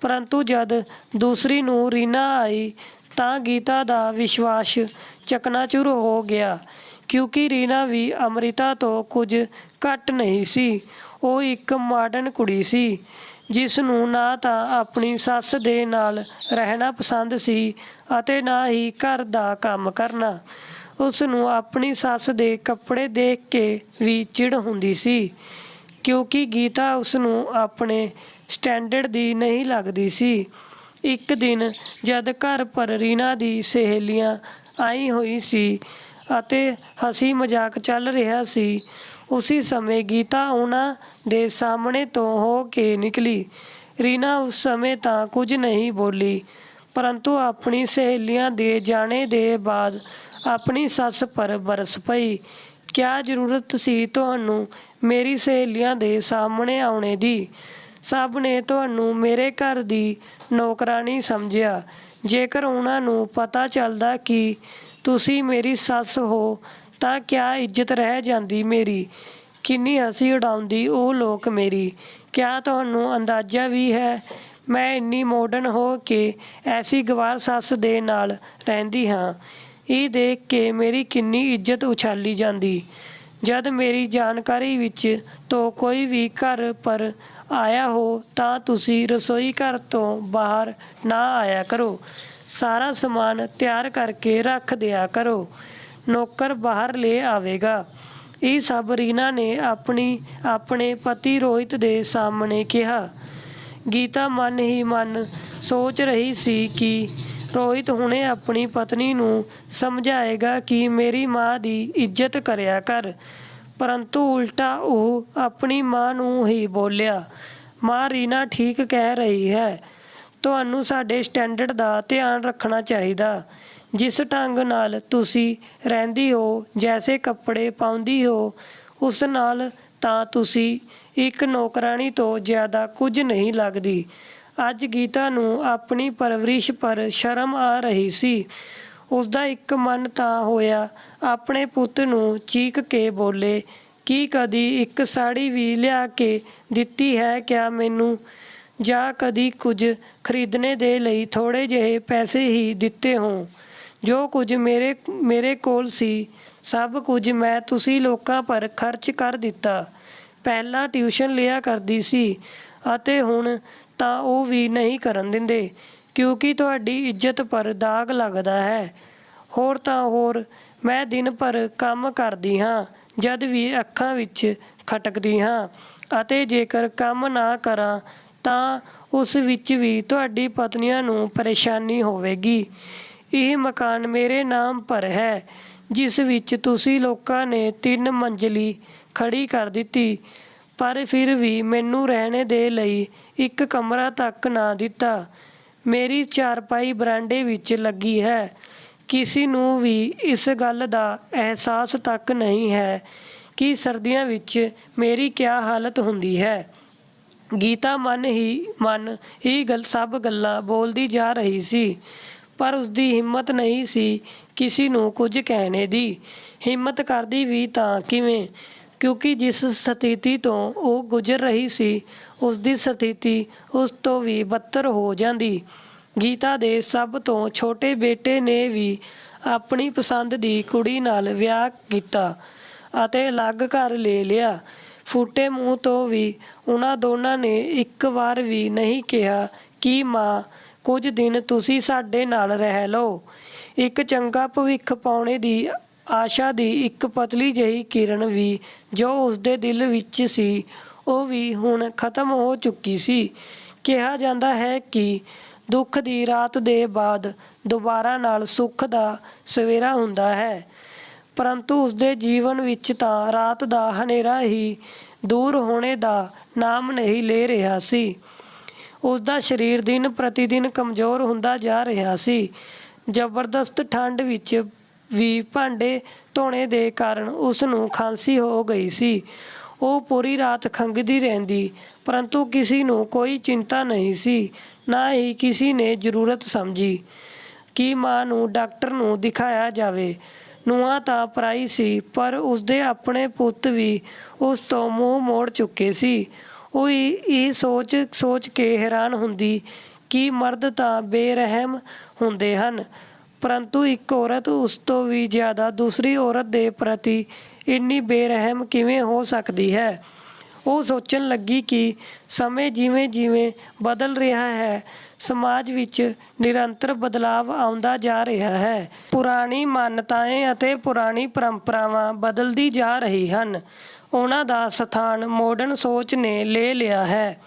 ਪਰੰਤੂ ਜਦ ਦੂਸਰੀ ਨੂੰ ਰੀਨਾ ਆਈ ਤਾਂ ਗੀਤਾ ਦਾ ਵਿਸ਼ਵਾਸ ਚਕਨਾਚੂਰ ਹੋ ਗਿਆ, ਕਿਉਂਕਿ ਰੀਨਾ ਵੀ ਅੰਮ੍ਰਿਤਾ ਤੋਂ ਕੁਝ ਘੱਟ ਨਹੀਂ ਸੀ। ਉਹ ਇੱਕ ਮਾਡਰਨ ਕੁੜੀ ਸੀ, ਜਿਸ ਨੂੰ ਨਾ ਤਾਂ ਆਪਣੀ ਸੱਸ ਦੇ ਨਾਲ ਰਹਿਣਾ ਪਸੰਦ ਸੀ ਅਤੇ ਨਾ ਹੀ ਘਰ ਦਾ ਕੰਮ ਕਰਨਾ। ਉਸ ਨੂੰ ਆਪਣੀ ਸੱਸ ਦੇ ਕੱਪੜੇ ਦੇਖ ਕੇ ਵੀ ਚਿੜ ਹੁੰਦੀ ਸੀ, ਕਿਉਂਕਿ ਗੀਤਾ ਉਸ ਨੂੰ ਆਪਣੇ ਸਟੈਂਡਰਡ ਦੀ ਨਹੀਂ ਲੱਗਦੀ ਸੀ। ਇੱਕ ਦਿਨ ਜਦ ਘਰ ਪਰ ਰੀਨਾ ਦੀ ਸਹੇਲੀਆਂ ਆਈ ਹੋਈ ਸੀ ਅਤੇ ਹਸੀ ਮਜ਼ਾਕ ਚੱਲ ਰਿਹਾ ਸੀ, ਉਸੇ ਸਮੇਂ ਗੀਤਾ ਉਹਨਾਂ ਦੇ ਸਾਹਮਣੇ ਤੋਂ ਹੋ ਕੇ ਨਿਕਲੀ। ਰੀਨਾ ਉਸ ਸਮੇਂ ਤਾਂ ਕੁਝ ਨਹੀਂ ਬੋਲੀ, ਪਰੰਤੂ ਆਪਣੀ ਸਹੇਲੀਆਂ ਦੇ ਜਾਣੇ ਦੇ ਬਾਅਦ ਆਪਣੀ ਸੱਸ ਪਰ ਬਰਸ ਪਈ। ਕਿਆ ਜ਼ਰੂਰਤ ਸੀ ਤੁਹਾਨੂੰ ਮੇਰੀ ਸਹੇਲੀਆਂ ਦੇ ਸਾਹਮਣੇ ਆਉਣੇ ਦੀ? ਸਭ ਨੇ ਤੁਹਾਨੂੰ ਮੇਰੇ ਘਰ ਦੀ ਨੌਕਰਾਨੀ ਸਮਝਿਆ। ਜੇਕਰ ਉਹਨਾਂ ਨੂੰ ਪਤਾ ਚੱਲਦਾ ਕਿ ਤੁਸੀਂ ਮੇਰੀ ਸੱਸ ਹੋ ਤਾਂ ਕਿਆ ਇੱਜ਼ਤ ਰਹਿ ਜਾਂਦੀ ਮੇਰੀ? ਕਿੰਨੀ ਹੱਸੀ ਉਡਾਉਂਦੀ ਉਹ ਲੋਕ ਮੇਰੀ। ਕਿਆ ਤੁਹਾਨੂੰ ਅੰਦਾਜ਼ਾ ਵੀ ਹੈ ਮੈਂ ਇੰਨੀ ਮਾਡਰਨ ਹੋ ਕੇ ਐਸੀ ਗਵਾਰ ਸੱਸ ਦੇ ਨਾਲ ਰਹਿੰਦੀ ਹਾਂ? ਇਹ ਦੇਖ ਕੇ ਮੇਰੀ ਕਿੰਨੀ ਇੱਜ਼ਤ ਉਛਾਲੀ ਜਾਂਦੀ। ਜਦ ਮੇਰੀ ਜਾਣਕਾਰੀ ਵਿੱਚ ਤੋਂ ਕੋਈ ਵੀ ਘਰ ਪਰ ਆਇਆ ਹੋ ਤਾਂ ਤੁਸੀਂ ਰਸੋਈ ਘਰ ਤੋਂ ਬਾਹਰ ਨਾ ਆਇਆ ਕਰੋ। ਸਾਰਾ ਸਮਾਨ ਤਿਆਰ ਕਰਕੇ ਰੱਖ ਦਿਆ ਕਰੋ, ਨੌਕਰ ਬਾਹਰ ਲੈ ਆਵੇਗਾ। ਇਹ ਸਭ ਰੀਨਾ ਨੇ ਆਪਣੇ ਪਤੀ ਰੋਹਿਤ ਦੇ ਸਾਹਮਣੇ ਕਿਹਾ। ਗੀਤਾ ਮਨ ਹੀ ਮਨ ਸੋਚ ਰਹੀ ਸੀ ਕਿ ਰੋਹਿਤ ਹੁਣੇ ਆਪਣੀ ਪਤਨੀ ਨੂੰ ਸਮਝਾਏਗਾ ਕਿ ਮੇਰੀ ਮਾਂ ਦੀ ਇੱਜ਼ਤ ਕਰਿਆ ਕਰ, ਪਰੰਤੂ ਉਲਟਾ ਉਹ ਆਪਣੀ ਮਾਂ ਨੂੰ ਹੀ ਬੋਲਿਆ। ਮਾਂ ਰੀਨਾ ਠੀਕ ਕਹਿ ਰਹੀ ਹੈ, ਤੁਹਾਨੂੰ ਸਾਡੇ ਸਟੈਂਡਰਡ ਦਾ ਧਿਆਨ ਰੱਖਣਾ ਚਾਹੀਦਾ। ਜਿਸ ਢੰਗ ਨਾਲ ਤੁਸੀਂ ਰਹਿੰਦੀ ਹੋ, ਜੈਸੇ ਕੱਪੜੇ ਪਾਉਂਦੀ ਹੋ, ਉਸ ਨਾਲ ਤਾਂ ਤੁਸੀਂ ਇੱਕ ਨੌਕਰਾਣੀ ਤੋਂ ਜ਼ਿਆਦਾ ਕੁਝ ਨਹੀਂ ਲੱਗਦੀ। ਅੱਜ ਗੀਤਾ ਨੂੰ ਆਪਣੀ ਪਰਵਰਿਸ਼ ਪਰ ਸ਼ਰਮ ਆ ਰਹੀ ਸੀ। ਉਸਦਾ ਇੱਕ ਮਨ ਤਾਂ ਹੋਇਆ ਆਪਣੇ ਪੁੱਤ ਨੂੰ ਚੀਕ ਕੇ ਬੋਲੇ, ਕੀ ਕਦੀ ਇੱਕ ਸਾੜੀ ਵੀ ਲਿਆ ਕੇ ਦਿੱਤੀ ਹੈ ਕਿਆ ਮੈਨੂੰ? ਜਾਂ ਕਦੀ ਕੁਝ ਖਰੀਦਣੇ ਦੇ ਲਈ ਥੋੜ੍ਹੇ ਜਿਹੇ ਪੈਸੇ ਹੀ ਦਿੱਤੇ ਹੋਂ? ਜੋ ਕੁਝ ਮੇਰੇ ਕੋਲ ਸੀ, ਸਭ ਕੁਝ ਮੈਂ ਤੁਸੀਂ ਲੋਕਾਂ ਪਰ ਖਰਚ ਕਰ ਦਿੱਤਾ। ਪਹਿਲਾਂ ਟਿਊਸ਼ਨ ਲਿਆ ਕਰਦੀ ਸੀ ਅਤੇ ਹੁਣ ਤਾਂ ਉਹ ਵੀ ਨਹੀਂ ਕਰਨ ਦਿੰਦੇ, ਕਿਉਂਕਿ ਤੁਹਾਡੀ ਇੱਜ਼ਤ ਪਰ ਦਾਗ ਲੱਗਦਾ ਹੈ। ਹੋਰ ਤਾਂ ਹੋਰ, ਮੈਂ ਦਿਨ ਭਰ ਕੰਮ ਕਰਦੀ ਹਾਂ, ਜਦ ਵੀ ਅੱਖਾਂ ਵਿੱਚ ਖਟਕਦੀ ਹਾਂ, ਅਤੇ ਜੇਕਰ ਕੰਮ ਨਾ ਕਰਾਂ ਤਾਂ ਉਸ ਵਿੱਚ ਵੀ ਤੁਹਾਡੀ ਪਤਨੀਆਂ ਨੂੰ ਪਰੇਸ਼ਾਨੀ ਹੋਵੇਗੀ। ਇਹ ਮਕਾਨ ਮੇਰੇ ਨਾਮ ਪਰ ਹੈ, ਜਿਸ ਵਿੱਚ ਤੁਸੀਂ ਲੋਕਾਂ ਨੇ 3 ਮੰਜ਼ਲੀ ਖੜੀ ਕਰ ਦਿੱਤੀ, ਪਰ ਫਿਰ ਵੀ ਮੈਨੂੰ ਰਹਿਣੇ ਦੇ ਲਈ ਇੱਕ ਕਮਰਾ ਤੱਕ ਨਾ ਦਿੱਤਾ। ਮੇਰੀ ਚਾਰਪਾਈ ਬਰਾਂਡੇ ਵਿੱਚ ਲੱਗੀ ਹੈ। ਕਿਸੇ ਨੂੰ ਵੀ ਇਸ ਗੱਲ ਦਾ ਅਹਿਸਾਸ ਤੱਕ ਨਹੀਂ ਹੈ ਕਿ ਸਰਦੀਆਂ ਵਿੱਚ ਮੇਰੀ ਕਿਆ ਹਾਲਤ ਹੁੰਦੀ ਹੈ। ਗੀਤਾ ਮਨ ਹੀ ਮਨ ਇਹ ਸਭ ਗੱਲਾਂ ਬੋਲਦੀ ਜਾ ਰਹੀ ਸੀ, ਪਰ ਉਸਦੀ ਹਿੰਮਤ ਨਹੀਂ ਸੀ ਕਿਸੇ ਨੂੰ ਕੁਝ ਕਹਿਣੇ ਦੀ। ਹਿੰਮਤ ਕਰਦੀ ਵੀ ਤਾਂ ਕਿਵੇਂ, ਕਿਉਂਕਿ ਜਿਸ ਸਥਿਤੀ ਤੋਂ ਉਹ ਗੁਜ਼ਰ ਰਹੀ ਸੀ, ਉਸਦੀ ਸਥਿਤੀ ਉਸ ਤੋਂ ਵੀ ਬਦਤਰ ਹੋ ਜਾਂਦੀ। ਗੀਤਾ ਦੇ ਸਭ ਤੋਂ ਛੋਟੇ ਬੇਟੇ ਨੇ ਵੀ ਆਪਣੀ ਪਸੰਦ ਦੀ ਕੁੜੀ ਨਾਲ ਵਿਆਹ ਕੀਤਾ ਅਤੇ ਅਲੱਗ ਘਰ ਲੈ ਲਿਆ। ਫੁੱਟੇ ਮੂੰਹ ਤੋਂ ਵੀ ਉਹਨਾਂ ਦੋਨਾਂ ਨੇ ਇੱਕ ਵਾਰ ਵੀ ਨਹੀਂ ਕਿਹਾ ਕਿ ਮਾਂ, ਕੁਝ ਦਿਨ ਤੁਸੀਂ ਸਾਡੇ ਨਾਲ ਰਹਿ ਲਓ। ਇੱਕ ਚੰਗਾ ਭਵਿੱਖ ਪਾਉਣੇ ਦੀ ਆਸ਼ਾ ਦੀ ਇੱਕ ਪਤਲੀ ਜਿਹੀ ਕਿਰਨ ਵੀ ਜੋ ਉਸਦੇ ਦਿਲ ਵਿੱਚ ਸੀ, ਉਹ ਵੀ ਹੁਣ ਖਤਮ ਹੋ ਚੁੱਕੀ ਸੀ। ਕਿਹਾ ਜਾਂਦਾ ਹੈ ਕਿ ਦੁੱਖ ਦੀ ਰਾਤ ਦੇ ਬਾਅਦ ਦੁਬਾਰਾ ਨਾਲ ਸੁੱਖ ਦਾ ਸਵੇਰਾ ਹੁੰਦਾ ਹੈ, ਪਰੰਤੂ ਉਸਦੇ ਜੀਵਨ ਵਿੱਚ ਤਾਂ ਰਾਤ ਦਾ ਹਨੇਰਾ ਹੀ ਦੂਰ ਹੋਣੇ ਦਾ ਨਾਮ ਨਹੀਂ ਲੈ ਰਿਹਾ ਸੀ। ਉਸਦਾ ਸਰੀਰ ਦਿਨ ਪ੍ਰਤੀ ਦਿਨ ਕਮਜ਼ੋਰ ਹੁੰਦਾ ਜਾ ਰਿਹਾ ਸੀ। ਜ਼ਬਰਦਸਤ ਠੰਡ ਵਿੱਚ ਵੀ ਭਾਂਡੇ ਧੋਣੇ ਦੇ ਕਾਰਨ ਉਸ ਨੂੰ ਖਾਂਸੀ ਹੋ ਗਈ ਸੀ। ਉਹ ਪੂਰੀ ਰਾਤ ਖੰਘਦੀ ਰਹਿੰਦੀ, ਪਰੰਤੂ ਕਿਸੇ ਨੂੰ ਕੋਈ ਚਿੰਤਾ ਨਹੀਂ ਸੀ, ਨਾ ਹੀ ਕਿਸੇ ਨੇ ਜ਼ਰੂਰਤ ਸਮਝੀ ਕਿ ਮਾਂ ਨੂੰ ਡਾਕਟਰ ਨੂੰ ਦਿਖਾਇਆ ਜਾਵੇ। ਨੂੰਹਾਂ ਤਾਂ ਪਰਾਈ ਸੀ, ਪਰ ਉਸਦੇ ਆਪਣੇ ਪੁੱਤ ਵੀ ਉਸ ਤੋਂ ਮੂੰਹ ਮੋੜ ਚੁੱਕੇ ਸੀ। ਉਹ ਇਹ ਸੋਚ ਕੇ ਹੈਰਾਨ ਹੁੰਦੀ ਕਿ ਮਰਦ ਤਾਂ ਬੇਰਹਿਮ ਹੁੰਦੇ ਹਨ, ਪਰੰਤੂ ਇੱਕ ਔਰਤ ਉਸ ਤੋਂ ਵੀ ਜ਼ਿਆਦਾ ਦੂਸਰੀ ਔਰਤ ਦੇ ਪ੍ਰਤੀ ਇੰਨੀ ਬੇਰਹਿਮ ਕਿਵੇਂ ਹੋ ਸਕਦੀ ਹੈ। ਉਹ ਸੋਚਣ ਲੱਗੀ ਕਿ ਸਮੇਂ ਜਿਵੇਂ ਜਿਵੇਂ ਬਦਲ ਰਿਹਾ ਹੈ, ਸਮਾਜ ਵਿੱਚ ਨਿਰੰਤਰ ਬਦਲਾਵ ਆਉਂਦਾ ਜਾ ਰਿਹਾ ਹੈ। ਪੁਰਾਣੀ ਮਾਨਤਾਵਾਂ ਅਤੇ ਪੁਰਾਣੀ ਪਰੰਪਰਾਵਾਂ ਬਦਲਦੀ ਜਾ ਰਹੀ ਹਨ। ਉਹਨਾਂ ਦਾ ਸਥਾਨ ਮਾਡਰਨ ਸੋਚ ਨੇ ਲੈ ਲਿਆ ਹੈ।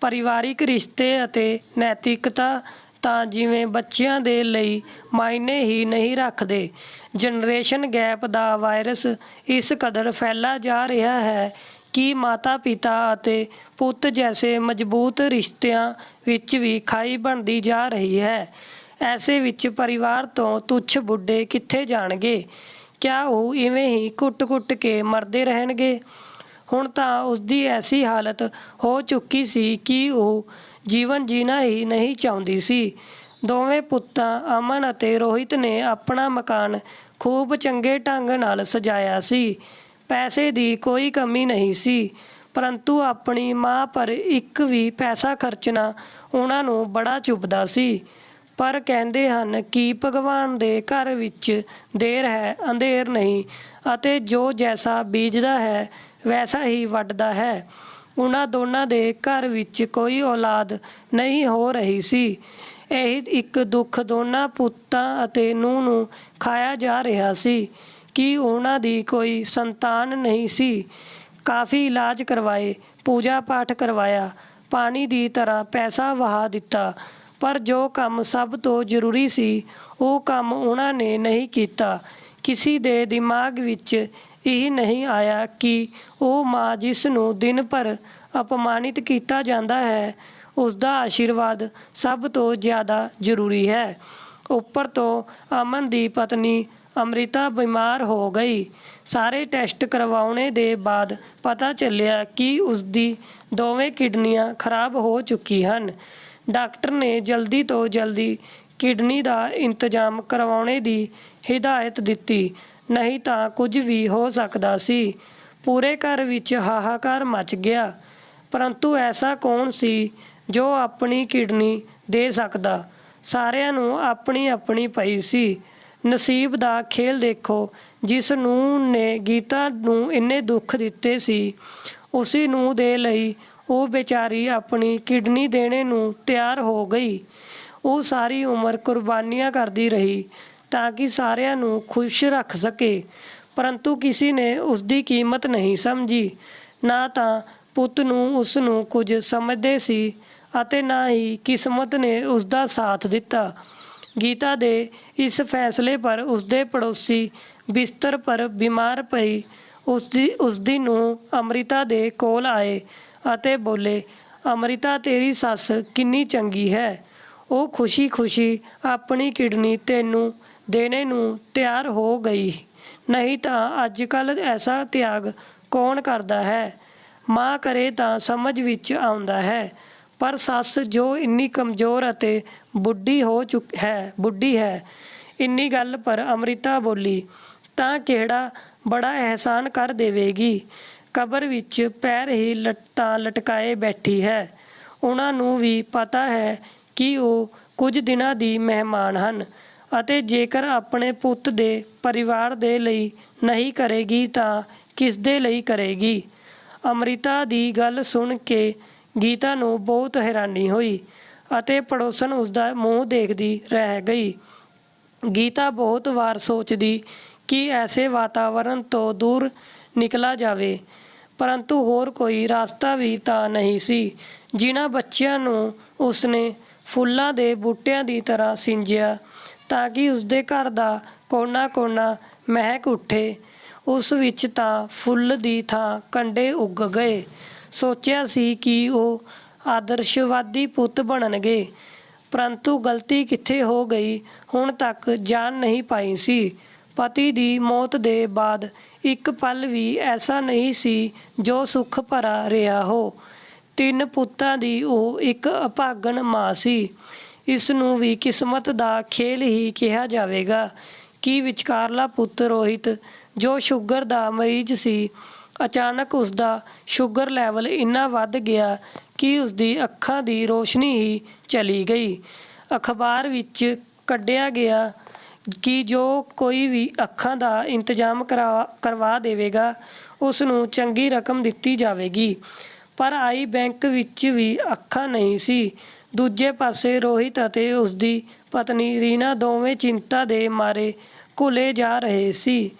ਪਰਿਵਾਰਿਕ ਰਿਸ਼ਤੇ ਅਤੇ ਨੈਤਿਕਤਾ ਤਾਂ ਜਿਵੇਂ ਬੱਚਿਆਂ ਦੇ ਲਈ ਮਾਇਨੇ ਹੀ ਨਹੀਂ ਰੱਖਦੇ। ਜਨਰੇਸ਼ਨ ਗੈਪ ਦਾ ਵਾਇਰਸ ਇਸ ਕਦਰ ਫੈਲਾ ਜਾ ਰਿਹਾ ਹੈ ਕਿ ਮਾਤਾ-ਪਿਤਾ ਅਤੇ ਪੁੱਤ ਜੈਸੇ ਮਜ਼ਬੂਤ ਰਿਸ਼ਤਿਆਂ ਵਿੱਚ ਵੀ ਖਾਈ ਬਣਦੀ ਜਾ ਰਹੀ ਹੈ। ਐਸੇ ਵਿੱਚ ਪਰਿਵਾਰ ਤੋਂ ਤੁੱਛ ਬੁੱਢੇ ਕਿੱਥੇ ਜਾਣਗੇ? ਕਿਆ ਉਹ ਇਵੇਂ ਹੀ ਘੁੱਟ-ਘੁੱਟ ਕੇ ਮਰਦੇ ਰਹਿਣਗੇ? ਹੁਣ ਤਾਂ ਉਸਦੀ ਐਸੀ ਹਾਲਤ ਹੋ ਚੁੱਕੀ ਸੀ ਕਿ ਉਹ ਜੀਵਨ ਜੀਣਾ ਹੀ ਨਹੀਂ ਚਾਹੁੰਦੀ ਸੀ। ਦੋਵੇਂ ਪੁੱਤਾਂ ਅਮਨ ਅਤੇ ਰੋਹਿਤ ਨੇ ਆਪਣਾ ਮਕਾਨ ਖੂਬ ਚੰਗੇ ਢੰਗ ਨਾਲ ਸਜਾਇਆ ਸੀ। ਪੈਸੇ ਦੀ ਕੋਈ ਕਮੀ ਨਹੀਂ ਸੀ, ਪਰੰਤੂ ਆਪਣੀ ਮਾਂ ਪਰ ਇੱਕ ਵੀ ਪੈਸਾ ਖਰਚਣਾ ਉਹਨਾਂ ਨੂੰ ਬੜਾ ਚੁਭਦਾ ਸੀ। ਪਰ ਕਹਿੰਦੇ ਹਨ ਕਿ ਭਗਵਾਨ ਦੇ ਘਰ ਵਿੱਚ ਦੇਰ ਹੈ ਅੰਧੇਰ ਨਹੀਂ, ਅਤੇ ਜੋ ਜੈਸਾ ਬੀਜਦਾ ਹੈ ਵੈਸਾ ਹੀ ਵੱਢਦਾ ਹੈ। ਉਹਨਾਂ ਦੋਨਾਂ ਦੇ ਘਰ ਵਿੱਚ ਕੋਈ ਔਲਾਦ ਨਹੀਂ ਹੋ ਰਹੀ ਸੀ। ਇਹ ਇੱਕ ਦੁੱਖ ਦੋਨਾਂ ਪੁੱਤਾਂ ਅਤੇ ਨੂੰਹ ਨੂੰ ਖਾਇਆ ਜਾ ਰਿਹਾ ਸੀ ਕਿ ਉਹਨਾਂ ਦੀ ਕੋਈ ਸੰਤਾਨ ਨਹੀਂ ਸੀ। ਕਾਫੀ ਇਲਾਜ ਕਰਵਾਏ, ਪੂਜਾ ਪਾਠ ਕਰਵਾਇਆ, ਪਾਣੀ ਦੀ ਤਰ੍ਹਾਂ ਪੈਸਾ ਵਹਾ ਦਿੱਤਾ, ਪਰ ਜੋ ਕੰਮ ਸਭ ਤੋਂ ਜ਼ਰੂਰੀ ਸੀ ਉਹ ਕੰਮ ਉਹਨਾਂ ਨੇ ਨਹੀਂ ਕੀਤਾ। ਕਿਸੇ ਦੇ ਦਿਮਾਗ ਵਿੱਚ ਇਹ ਨਹੀਂ ਆਇਆ ਕਿ ਉਹ ਮਾਂ ਜਿਸ ਨੂੰ ਦਿਨ ਭਰ ਅਪਮਾਨਿਤ ਕੀਤਾ ਜਾਂਦਾ ਹੈ ਉਸ ਦਾ ਆਸ਼ੀਰਵਾਦ ਸਭ ਤੋਂ ਜ਼ਿਆਦਾ ਜ਼ਰੂਰੀ ਹੈ। ਉੱਪਰ ਤੋਂ ਅਮਨ ਦੀ ਪਤਨੀ ਅੰਮ੍ਰਿਤਾ ਬਿਮਾਰ ਹੋ ਗਈ। ਸਾਰੇ ਟੈਸਟ ਕਰਵਾਉਣੇ ਦੇ ਬਾਅਦ ਪਤਾ ਚੱਲਿਆ ਕਿ ਉਸਦੀ ਦੋਵੇਂ ਕਿਡਨੀਆਂ ਖਰਾਬ ਹੋ ਚੁੱਕੀ ਹਨ। ਡਾਕਟਰ ਨੇ ਜਲਦੀ ਤੋਂ ਜਲਦੀ ਕਿਡਨੀ ਦਾ ਇੰਤਜ਼ਾਮ ਕਰਵਾਉਣੇ ਦੀ ਹਿਦਾਇਤ ਦਿੱਤੀ, ਨਹੀਂ ਤਾਂ ਕੁਝ ਵੀ ਹੋ ਸਕਦਾ ਸੀ। ਪੂਰੇ ਘਰ ਵਿੱਚ ਹਾਹਾਕਾਰ ਮਚ ਗਿਆ, ਪਰੰਤੂ ਐਸਾ ਕੌਣ ਸੀ ਜੋ ਆਪਣੀ ਕਿਡਨੀ ਦੇ ਸਕਦਾ। ਸਾਰਿਆਂ ਨੂੰ ਆਪਣੀ ਆਪਣੀ ਪਈ ਸੀ। ਨਸੀਬ ਦਾ ਖੇਲ ਦੇਖੋ। ਜਿਸ ਨੂੰ ਨੇ ਗੀਤਾ ਨੂੰ ਇੰਨੇ ਦੁੱਖ ਦਿੱਤੇ ਸੀ, ਉਸੇ ਨੂੰ ਦੇ ਲਈ ਉਹ ਬੇਚਾਰੀ ਆਪਣੀ ਕਿਡਨੀ ਦੇਣੇ ਨੂੰ ਤਿਆਰ ਹੋ ਗਈ। ਉਹ ਸਾਰੀ ਉਮਰ ਕੁਰਬਾਨੀਆਂ ਕਰਦੀ ਰਹੀ ਤਾਂ ਕਿ ਸਾਰਿਆਂ ਨੂੰ ਖੁਸ਼ ਰੱਖ ਸਕੇ, ਪਰੰਤੂ ਕਿਸੇ ਨੇ ਉਸਦੀ ਕੀਮਤ ਨਹੀਂ ਸਮਝੀ। ਨਾ ਤਾਂ ਪੁੱਤ ਨੂੰ ਉਸ ਨੂੰ ਕੁਝ ਸਮਝਦੇ ਸੀ ਅਤੇ ਨਾ ਹੀ ਕਿਸਮਤ ਨੇ ਉਸਦਾ ਸਾਥ ਦਿੱਤਾ। ਗੀਤਾ ਦੇ ਇਸ ਫੈਸਲੇ ਪਰ ਉਸਦੇ ਪੜੋਸੀ ਬਿਸਤਰ ਪਰ ਬਿਮਾਰ ਪਈ ਉਸਦੀ ਨੂੰਹ ਅੰਮ੍ਰਿਤਾ ਦੇ ਕੋਲ ਆਏ ਅਤੇ ਬੋਲੇ, ਅੰਮ੍ਰਿਤਾ ਤੇਰੀ ਸੱਸ ਕਿੰਨੀ ਚੰਗੀ ਹੈ। ਉਹ ਖੁਸ਼ੀ-ਖੁਸ਼ੀ ਆਪਣੀ ਕਿਡਨੀ ਤੈਨੂੰ ਦੇਣੇ ਨੂੰ ਤਿਆਰ ਹੋ ਗਈ, ਨਹੀਂ ਤਾਂ ਅੱਜ-ਕੱਲ੍ਹ ਐਸਾ ਤਿਆਗ ਕੌਣ ਕਰਦਾ ਹੈ। ਮਾਂ ਕਰੇ ਤਾਂ ਸਮਝ ਵਿੱਚ ਆਉਂਦਾ ਹੈ, ਪਰ ਸੱਸ ਜੋ ਇੰਨੀ ਕਮਜ਼ੋਰ ਅਤੇ ਬੁੱਢੀ ਹੈ। ਇੰਨੀ ਗੱਲ ਪਰ ਅੰਮ੍ਰਿਤਾ ਬੋਲੀ ਤਾਂ ਕਿਹੜਾ ਬੜਾ ਅਹਿਸਾਨ ਕਰ ਦੇਵੇਗੀ। ਕਬਰ ਵਿੱਚ ਪੈਰ ਹੀ ਲਟਕਾਏ ਬੈਠੀ ਹੈ। ਉਹਨਾਂ ਨੂੰ ਵੀ ਪਤਾ ਹੈ ਕਿ ਉਹ ਕੁਝ ਦਿਨਾਂ ਦੀ ਮਹਿਮਾਨ ਹਨ ਅਤੇ ਜੇਕਰ ਆਪਣੇ ਪੁੱਤ ਦੇ ਪਰਿਵਾਰ ਦੇ ਲਈ ਨਹੀਂ ਕਰੇਗੀ ਤਾਂ ਕਿਸ ਦੇ ਲਈ ਕਰੇਗੀ। ਅੰਮ੍ਰਿਤਾ ਦੀ ਗੱਲ ਸੁਣ ਕੇ ਗੀਤਾ ਨੂੰ ਬਹੁਤ ਹੈਰਾਨੀ ਹੋਈ ਅਤੇ ਪੜੋਸਣ ਉਸਦਾ ਮੂੰਹ ਦੇਖਦੀ ਰਹਿ ਗਈ। ਗੀਤਾ ਬਹੁਤ ਵਾਰ ਸੋਚਦੀ ਕਿ ਐਸੇ ਵਾਤਾਵਰਣ ਤੋਂ ਦੂਰ ਨਿਕਲਾ ਜਾਵੇ, ਪਰੰਤੂ ਹੋਰ ਕੋਈ ਰਸਤਾ ਵੀ ਤਾਂ ਨਹੀਂ ਸੀ। ਜਿਨ੍ਹਾਂ ਬੱਚਿਆਂ ਨੂੰ ਉਸਨੇ ਫੁੱਲਾਂ ਦੇ ਬੂਟਿਆਂ ਦੀ ਤਰ੍ਹਾਂ ਸਿੰਜਿਆ ਤਾਂ ਕਿ ਉਸਦੇ ਘਰ ਦਾ ਕੋਨਾ-ਕੋਨਾ ਮਹਿਕ ਉੱਠੇ, ਉਸ ਵਿੱਚ ਤਾਂ ਫੁੱਲ ਦੀ ਥਾਂ ਕੰਡੇ ਉੱਗ ਗਏ। ਸੋਚਿਆ ਸੀ ਕਿ ਉਹ ਆਦਰਸ਼ਵਾਦੀ ਪੁੱਤ ਬਣਨਗੇ, ਪਰੰਤੂ ਗਲਤੀ ਕਿੱਥੇ ਹੋ ਗਈ ਹੁਣ ਤੱਕ ਜਾਣ ਨਹੀਂ ਪਾਈ ਸੀ। ਪਤੀ ਦੀ ਮੌਤ ਦੇ ਬਾਅਦ ਇੱਕ ਪਲ ਵੀ ਐਸਾ ਨਹੀਂ ਸੀ ਜੋ ਸੁੱਖ ਭਰਾ ਰਿਹਾ ਹੋ। 3 ਪੁੱਤਾਂ ਦੀ ਉਹ ਇੱਕ ਅਭਾਗਣ ਮਾਂ ਸੀ। ਇਸ ਨੂੰ ਵੀ ਕਿਸਮਤ ਦਾ ਖੇਲ ਹੀ ਕਿਹਾ ਜਾਵੇਗਾ ਕਿ ਵਿਚਕਾਰਲਾ ਪੁੱਤ ਰੋਹਿਤ, ਜੋ ਸ਼ੂਗਰ ਦਾ ਮਰੀਜ਼ ਸੀ, ਅਚਾਨਕ ਉਸਦਾ ਸ਼ੂਗਰ ਲੈਵਲ ਇੰਨਾ ਵੱਧ ਗਿਆ ਕਿ ਉਸਦੀ ਅੱਖਾਂ ਦੀ ਰੋਸ਼ਨੀ ਹੀ ਚਲੀ ਗਈ। ਅਖਬਾਰ ਵਿੱਚ ਕੱਢਿਆ ਗਿਆ ਕਿ ਜੋ ਕੋਈ ਵੀ ਅੱਖਾਂ ਦਾ ਇੰਤਜ਼ਾਮ ਕਰਵਾ ਦੇਵੇਗਾ ਉਸ ਨੂੰ ਚੰਗੀ ਰਕਮ ਦਿੱਤੀ ਜਾਵੇਗੀ, ਪਰ ਆਈ ਬੈਂਕ ਵਿੱਚ ਵੀ ਅੱਖਾਂ ਨਹੀਂ ਸੀ। ਦੂਜੇ ਪਾਸੇ ਰੋਹਿਤ ਅਤੇ ਉਸਦੀ ਪਤਨੀ ਰੀਨਾ ਦੋਵੇਂ ਚਿੰਤਾ ਦੇ ਮਾਰੇ ਘੁਲੇ ਜਾ ਰਹੇ ਸੀ।